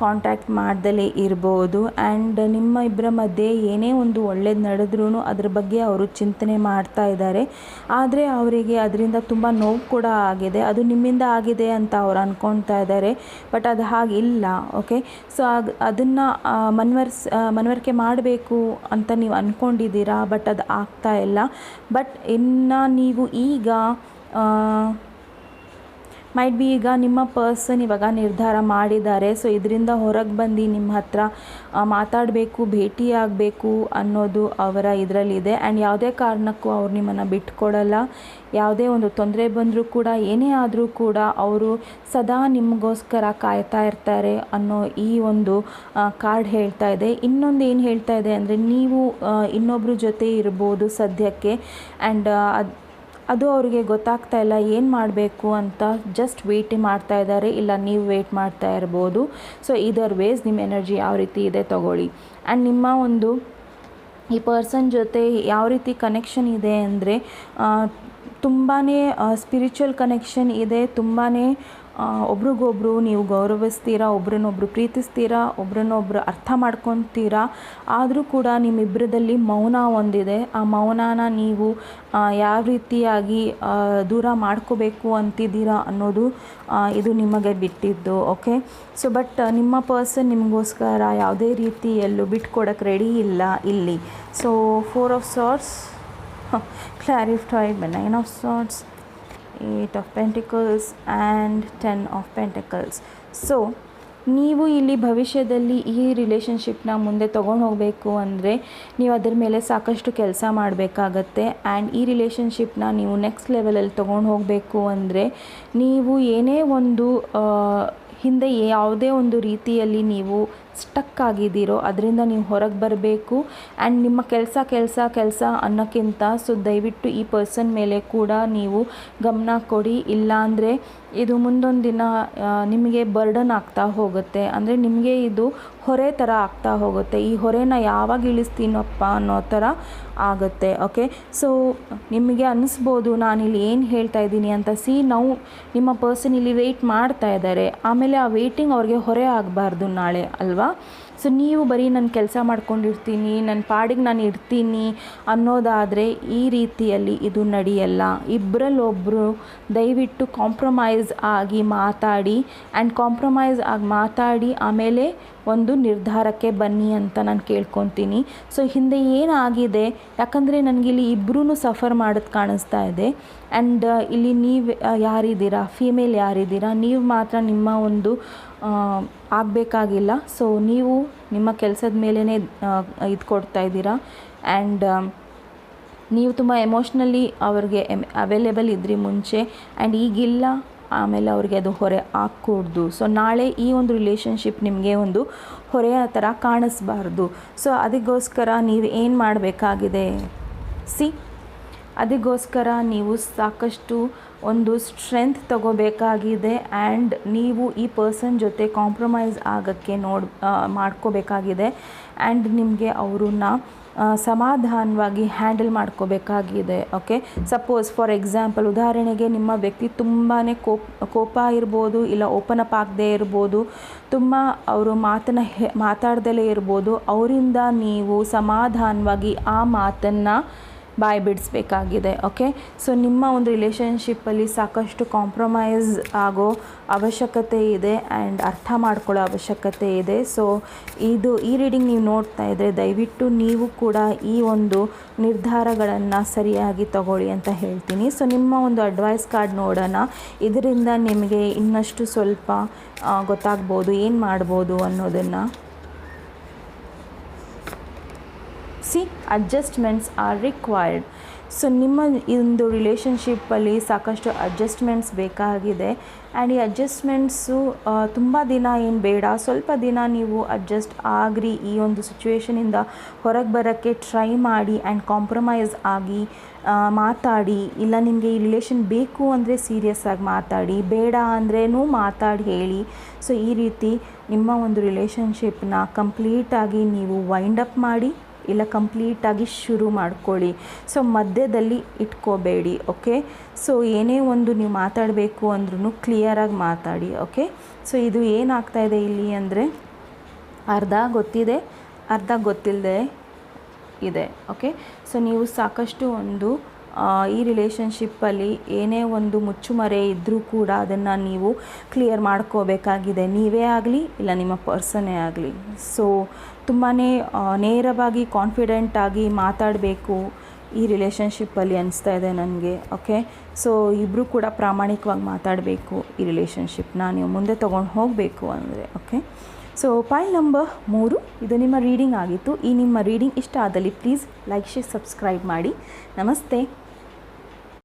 ಕಾಂಟ್ಯಾಕ್ಟ್ ಮಾಡ್ದಲೇ ಇರ್ಬೋದು. ಆ್ಯಂಡ್ ನಿಮ್ಮ ಇಬ್ಬರ ಮಧ್ಯೆ ಏನೇ ಒಂದು ಒಳ್ಳೇದು ನಡೆದ್ರೂ ಅದ್ರ ಬಗ್ಗೆ ಅವರು ಚಿಂತನೆ ಮಾಡ್ತಾ ಇದ್ದಾರೆ. ಆದರೆ ಅವರಿಗೆ ಅದರಿಂದ ತುಂಬ ನೋವು ಕೂಡ ಆಗಿದೆ. ಅದು ನಿಮ್ಮಿಂದ ಆಗಿದೆ ಅಂತ ಅವ್ರು ಅಂದ್ಕೊಳ್ತಾ ಇದ್ದಾರೆ, ಬಟ್ ಅದು ಹಾಗಿಲ್ಲ. ಓಕೆ, ಸೊ ಅದನ್ನು ಮನವರಿಕೆ ಮಾಡಬೇಕು ಅಂತ ನೀವು ಅಂದ್ಕೊಂಡಿದ್ದೀರಾ, ಬಟ್ ಅದು ಆಗ್ತಾ ಇಲ್ಲ. ಬಟ್ ಇನ್ನು ನೀವು ಈಗ ಮೈಟ್ ಬಿ ಈಗ ನಿಮ್ಮ ಪರ್ಸನ್ ಇವಾಗ ನಿರ್ಧಾರ ಮಾಡಿದ್ದಾರೆ. ಸೊ ಇದರಿಂದ ಹೊರಗೆ ಬಂದು ನಿಮ್ಮ ಹತ್ರ ಮಾತಾಡಬೇಕು, ಭೇಟಿಯಾಗಬೇಕು ಅನ್ನೋದು ಅವರ ಇದರಲ್ಲಿದೆ. ಆ್ಯಂಡ್ ಯಾವುದೇ ಕಾರಣಕ್ಕೂ ಅವ್ರು ನಿಮ್ಮನ್ನು ಬಿಟ್ಕೊಡಲ್ಲ. ಯಾವುದೇ ಒಂದು ತೊಂದರೆ ಬಂದರೂ ಕೂಡ, ಏನೇ ಆದರೂ ಕೂಡ ಅವರು ಸದಾ ನಿಮಗೋಸ್ಕರ ಕಾಯ್ತಾ ಇರ್ತಾರೆ ಅನ್ನೋ ಈ ಒಂದು ಕಾರ್ಡ್ ಹೇಳ್ತಾ ಇದೆ. ಇನ್ನೊಂದು ಏನು ಹೇಳ್ತಾ ಇದೆ ಅಂದರೆ, ನೀವು ಇನ್ನೊಬ್ಬರ ಜೊತೆ ಇರ್ಬೋದು ಸದ್ಯಕ್ಕೆ. ಆ್ಯಂಡ್ ಅದು ಅವ್ರಿಗೆ ಗೊತ್ತಾಗ್ತಾ ಇಲ್ಲ ಏನು ಮಾಡಬೇಕು ಅಂತ. ಜಸ್ಟ್ ವೇಟ್ ಮಾಡ್ತಾ ಇದ್ದಾರೆ, ಇಲ್ಲ ನೀವು ವೇಟ್ ಮಾಡ್ತಾ ಇರ್ಬೋದು. ಸೊ ಇದರ್ ವೇಸ್ ನಿಮ್ಮ ಎನರ್ಜಿ ಯಾವ ರೀತಿ ಇದೆ ತಗೊಳ್ಳಿ. ಆ್ಯಂಡ್ ನಿಮ್ಮ ಒಂದು ಈ ಪರ್ಸನ್ ಜೊತೆ ಯಾವ ರೀತಿ ಕನೆಕ್ಷನ್ ಇದೆ ಅಂದರೆ, ತುಂಬಾ ಸ್ಪಿರಿಚುವಲ್ ಕನೆಕ್ಷನ್ ಇದೆ. ತುಂಬಾ ಒಬ್ರಿಗೊಬ್ರು ನೀವು ಗೌರವಿಸ್ತೀರಾ, ಒಬ್ರನ್ನೊಬ್ರು ಪ್ರೀತಿಸ್ತೀರಾ, ಒಬ್ರನ್ನೊಬ್ರು ಅರ್ಥ ಮಾಡ್ಕೊತೀರಾ. ಆದರೂ ಕೂಡ ನಿಮ್ಮಿಬ್ಬರದಲ್ಲಿ ಮೌನ ಒಂದಿದೆ. ಆ ಮೌನನ ನೀವು ಯಾವ ರೀತಿಯಾಗಿ ದೂರ ಮಾಡ್ಕೋಬೇಕು ಅಂತಿದ್ದೀರಾ ಅನ್ನೋದು ಇದು ನಿಮಗೆ ಬಿಟ್ಟಿದ್ದು. ಓಕೆ, ಸೊ ಬಟ್ ನಿಮ್ಮ ಪರ್ಸನ್ ನಿಮಗೋಸ್ಕರ ಯಾವುದೇ ರೀತಿಯಲ್ಲೂ ಬಿಟ್ಕೊಡೋಕ್ಕೆ ರೆಡಿ ಇಲ್ಲ ಇಲ್ಲಿ. So 4 of Swords clarified by 9 of Swords, 8 of Pentacles and 10 of Pentacles. So ನೀವು ಇಲ್ಲಿ ಭವಿಷ್ಯದಲ್ಲಿ ಈ ರಿಲೇಷನ್ಶಿಪ್ನ ಮುಂದೆ ತೊಗೊಂಡು ಹೋಗಬೇಕು ಅಂದರೆ ನೀವು ಅದರ ಮೇಲೆ ಸಾಕಷ್ಟು ಕೆಲಸ ಮಾಡಬೇಕಾಗತ್ತೆ. ಆ್ಯಂಡ್ ಈ ರಿಲೇಷನ್ಶಿಪ್ನ ನೀವು ನೆಕ್ಸ್ಟ್ ಲೆವೆಲಲ್ಲಿ ತೊಗೊಂಡು ಹೋಗಬೇಕು ಅಂದರೆ ನೀವು ಏನೇ ಒಂದು ಹಿಂದೆ ಯಾವುದೇ ಒಂದು ರೀತಿಯಲ್ಲಿ ನೀವು ಸ್ಟಕ್ ಆಗಿದ್ದೀರೋ ಅದರಿಂದ ನೀವು ಹೊರಗೆ ಬರಬೇಕು. ಆ್ಯಂಡ್ ನಿಮ್ಮ ಕೆಲಸ ಅನ್ನೋಕ್ಕಿಂತ ಸೊ ದಯವಿಟ್ಟು ಈ ಪರ್ಸನ್ ಮೇಲೆ ಕೂಡ ನೀವು ಗಮನ ಕೊಡಿ. ಇಲ್ಲಾಂದರೆ ಇದು ಮುಂದೊಂದು ದಿನ ನಿಮಗೆ ಬರ್ಡನ್ ಆಗ್ತಾ ಹೋಗುತ್ತೆ. ಅಂದರೆ ನಿಮಗೆ ಇದು ಹೊರೆ ಥರ ಆಗ್ತಾ ಹೋಗುತ್ತೆ. ಈ ಹೊರೆನ ಯಾವಾಗ ಇಳಿಸ್ತೀನಪ್ಪ ಅನ್ನೋ ಥರ ಆಗುತ್ತೆ. ಓಕೆ, ಸೊ ನಿಮಗೆ ಅನ್ನಿಸ್ಬೋದು ನಾನಿಲ್ಲಿ ಏನು ಹೇಳ್ತಾ ಇದ್ದೀನಿ ಅಂತ. ನಾವು ನಿಮ್ಮ ಪರ್ಸನ್ ಇಲ್ಲಿ ವೆಯ್ಟ್ ಮಾಡ್ತಾ ಇದ್ದಾರೆ. ಆಮೇಲೆ ಆ ವೆಯ್ಟಿಂಗ್ ಅವ್ರಿಗೆ ಹೊರೆ ಆಗಬಾರ್ದು ನಾಳೆ ಅಲ್ವಾ. ಸೊ ನೀವು ಬರೀ ನಾನು ಕೆಲಸ ಮಾಡ್ಕೊಂಡಿರ್ತೀನಿ, ನನ್ನ ಪಾಡಿಗೆ ನಾನು ಇರ್ತೀನಿ ಅನ್ನೋದಾದರೆ ಈ ರೀತಿಯಲ್ಲಿ ಇದು ನಡೆಯಲ್ಲ. ಇಬ್ಬರಲ್ಲೊಬ್ಬರು ದಯವಿಟ್ಟು ಕಾಂಪ್ರಮೈಸ್ ಆಗಿ ಮಾತಾಡಿ. ಆ್ಯಂಡ್ ಕಾಂಪ್ರಮೈಸ್ ಆಗಿ ಮಾತಾಡಿ ಆಮೇಲೆ ಒಂದು ನಿರ್ಧಾರಕ್ಕೆ ಬನ್ನಿ ಅಂತ ನಾನು ಕೇಳ್ಕೊತೀನಿ. ಸೊ ಹಿಂದೆ ಏನಾಗಿದೆ, ಯಾಕಂದರೆ ನನಗಿಲ್ಲಿ ಇಬ್ಬರೂ ಸಫರ್ ಮಾಡೋದು ಕಾಣಿಸ್ತಾ ಇದೆ. ಆ್ಯಂಡ್ ಇಲ್ಲಿ ನೀವು ಯಾರಿದ್ದೀರಾ, ಫೀಮೇಲ್ ಯಾರಿದ್ದೀರಾ, ನೀವು ಮಾತ್ರ ನಿಮ್ಮ ಒಂದು ಆಗಬೇಕಾಗಿಲ್ಲ. ಸೊ ನೀವು ನಿಮ್ಮ ಕೆಲಸದ ಮೇಲೇ ಇದು ಕೊಡ್ತಾ ಇದ್ದೀರಾ. ಆ್ಯಂಡ್ ನೀವು ತುಂಬ ಎಮೋಷ್ನಲಿ ಅವ್ರಿಗೆ ಅವೈಲೇಬಲ್ ಇದ್ರಿ ಮುಂಚೆ, ಆ್ಯಂಡ್ ಈಗಿಲ್ಲ. ಆಮೇಲೆ ಅವ್ರಿಗೆ ಅದು ಹೊರೆ ಆಗಕೂಡ್ದು. ಸೊ ನಾಳೆ ಈ ಒಂದು ರಿಲೇಷನ್ಶಿಪ್ ನಿಮಗೆ ಒಂದು ಹೊರೆಯ ಥರ ಕಾಣಿಸ್ಬಾರ್ದು. ಸೊ ಅದಕ್ಕೋಸ್ಕರ ನೀವು ಏನು ಮಾಡಬೇಕಾಗಿದೆ, ಅದಕ್ಕೋಸ್ಕರ ನೀವು ಸಾಕಷ್ಟು ಒಂದು ಸ್ಟ್ರೆಂತ್ ತಗೋಬೇಕಾಗಿದೆ. ಆ್ಯಂಡ್ ನೀವು ಈ ಪರ್ಸನ್ ಜೊತೆ ಕಾಂಪ್ರಮೈಸ್ ಆಗೋಕ್ಕೆ ಮಾಡ್ಕೋಬೇಕಾಗಿದೆ. ಆ್ಯಂಡ್ ನಿಮಗೆ ಅವ್ರನ್ನ ಸಮಾಧಾನವಾಗಿ ಹ್ಯಾಂಡಲ್ ಮಾಡ್ಕೋಬೇಕಾಗಿದೆ. ಓಕೆ, ಸಪೋಸ್ ಫಾರ್ ಎಕ್ಸಾಂಪಲ್ ಉದಾಹರಣೆಗೆ ನಿಮ್ಮ ವ್ಯಕ್ತಿ ತುಂಬಾ ಕೋಪ ಇರ್ಬೋದು, ಇಲ್ಲ ಓಪನ್ ಅಪ್ ಆಗದೆ ಇರ್ಬೋದು, ತುಂಬ ಅವರು ಮಾತಾಡ್ದಲೇ ಇರ್ಬೋದು. ಅವರಿಂದ ನೀವು ಸಮಾಧಾನವಾಗಿ ಆ ಮಾತನ್ನು ಬಾಯಿ ಬಿಡಿಸ್ಬೇಕಾಗಿದೆ. ಓಕೆ, ಸೊ ನಿಮ್ಮ ಒಂದು ರಿಲೇಷನ್ಶಿಪ್ಪಲ್ಲಿ ಸಾಕಷ್ಟು ಕಾಂಪ್ರಮೈಸ್ ಆಗೋ ಅವಶ್ಯಕತೆ ಇದೆ ಆ್ಯಂಡ್ ಅರ್ಥ ಮಾಡ್ಕೊಳ್ಳೋ ಅವಶ್ಯಕತೆ ಇದೆ. ಸೊ ಈ ರೀಡಿಂಗ್ ನೀವು ನೋಡ್ತಾ ಇದ್ದರೆ ದಯವಿಟ್ಟು ನೀವು ಕೂಡ ಈ ಒಂದು ನಿರ್ಧಾರಗಳನ್ನು ಸರಿಯಾಗಿ ತಗೊಳ್ಳಿ ಅಂತ ಹೇಳ್ತೀನಿ. ಸೊ ನಿಮ್ಮ ಒಂದು ಅಡ್ವೈಸ್ ಕಾರ್ಡ್ ನೋಡೋಣ. ಇದರಿಂದ ನಿಮಗೆ ಇನ್ನಷ್ಟು ಸ್ವಲ್ಪ ಗೊತ್ತಾಗ್ಬೋದು ಏನು ಮಾಡ್ಬೋದು ಅನ್ನೋದನ್ನು. C adjustments R required. So ನಿಮ್ಮ ಒಂದು ರಿಲೇಷನ್ಶಿಪ್ಪಲ್ಲಿ ಸಾಕಷ್ಟು ಅಡ್ಜಸ್ಟ್ಮೆಂಟ್ಸ್ ಬೇಕಾಗಿದೆ. ಆ್ಯಂಡ್ ಈ ಅಡ್ಜಸ್ಟ್ಮೆಂಟ್ಸು ತುಂಬ ದಿನ ಏನು ಬೇಡ, ಸ್ವಲ್ಪ ದಿನ ನೀವು ಅಡ್ಜಸ್ಟ್ ಆಗ್ರಿ. ಈ ಒಂದು ಸಿಚುವೇಷನಿಂದ ಹೊರಗೆ ಬರೋಕ್ಕೆ ಟ್ರೈ ಮಾಡಿ ಆ್ಯಂಡ್ ಕಾಂಪ್ರಮೈಸ್ ಆಗಿ ಮಾತಾಡಿ. ಇಲ್ಲ ನಿಮಗೆ ಈ ರಿಲೇಷನ್ ಬೇಕು ಅಂದರೆ ಸೀರಿಯಸ್ ಆಗಿ ಮಾತಾಡಿ, ಬೇಡ ಅಂದ್ರೂ ಮಾತಾಡಿ ಹೇಳಿ. ಸೊ ಈ ರೀತಿ ನಿಮ್ಮ ಒಂದು ರಿಲೇಷನ್ಶಿಪ್ನ ಕಂಪ್ಲೀಟಾಗಿ ನೀವು ವೈಂಡ್ ಅಪ್ ಮಾಡಿ, ಇಲ್ಲ ಕಂಪ್ಲೀಟಾಗಿ ಶುರು ಮಾಡ್ಕೊಳ್ಳಿ. ಸೊ ಮಧ್ಯದಲ್ಲಿ ಇಟ್ಕೋಬೇಡಿ. ಓಕೆ, ಸೊ ಏನೇ ಒಂದು ನೀವು ಮಾತಾಡಬೇಕು ಅಂದ್ರೂ ಕ್ಲಿಯರಾಗಿ ಮಾತಾಡಿ. ಓಕೆ, ಸೊ ಇದು ಏನಾಗ್ತಾಯಿದೆ ಇಲ್ಲಿ ಅಂದರೆ ಅರ್ಧ ಗೊತ್ತಿದೆ, ಅರ್ಧ ಗೊತ್ತಿಲ್ಲದೆ ಇದೆ. ಓಕೆ, ಸೊ ನೀವು ಸಾಕಷ್ಟು ಒಂದು ಈ ರಿಲೇಷನ್ಶಿಪ್ಪಲ್ಲಿ ಏನೇ ಒಂದು ಮುಚ್ಚುಮರೆ ಇದ್ದರೂ ಕೂಡ ಅದನ್ನು ನೀವು ಕ್ಲಿಯರ್ ಮಾಡ್ಕೋಬೇಕಾಗಿದೆ, ನೀವೇ ಆಗಲಿ ಇಲ್ಲ ನಿಮ್ಮ ಪರ್ಸನ್ನೇ ಆಗಲಿ. ಸೊ ತುಂಬಾ ನೇರವಾಗಿ ಕಾನ್ಫಿಡೆಂಟಾಗಿ ಮಾತಾಡಬೇಕು ಈ ರಿಲೇಷನ್ಶಿಪ್ಪಲ್ಲಿ ಅನಿಸ್ತಾ ಇದೆ ನನಗೆ. ಓಕೆ, ಸೊ ಇಬ್ಬರು ಕೂಡ ಪ್ರಾಮಾಣಿಕವಾಗಿ ಮಾತಾಡಬೇಕು. ಈ ರಿಲೇಷನ್ಶಿಪ್ನ ನೀವು ಮುಂದೆ ತೊಗೊಂಡು ಹೋಗಬೇಕು ಅಂದರೆ. ಓಕೆ, ಸೊ ಪೈಲ್ ನಂಬರ್ 3 ಇದು ನಿಮ್ಮ ರೀಡಿಂಗ್ ಆಗಿತ್ತು. ಈ ನಿಮ್ಮ ರೀಡಿಂಗ್ ಇಷ್ಟ ಆದಲ್ಲಿ ಪ್ಲೀಸ್ ಲೈಕ್, ಶೇರ್, ಸಬ್ಸ್ಕ್ರೈಬ್ ಮಾಡಿ. ನಮಸ್ತೆ.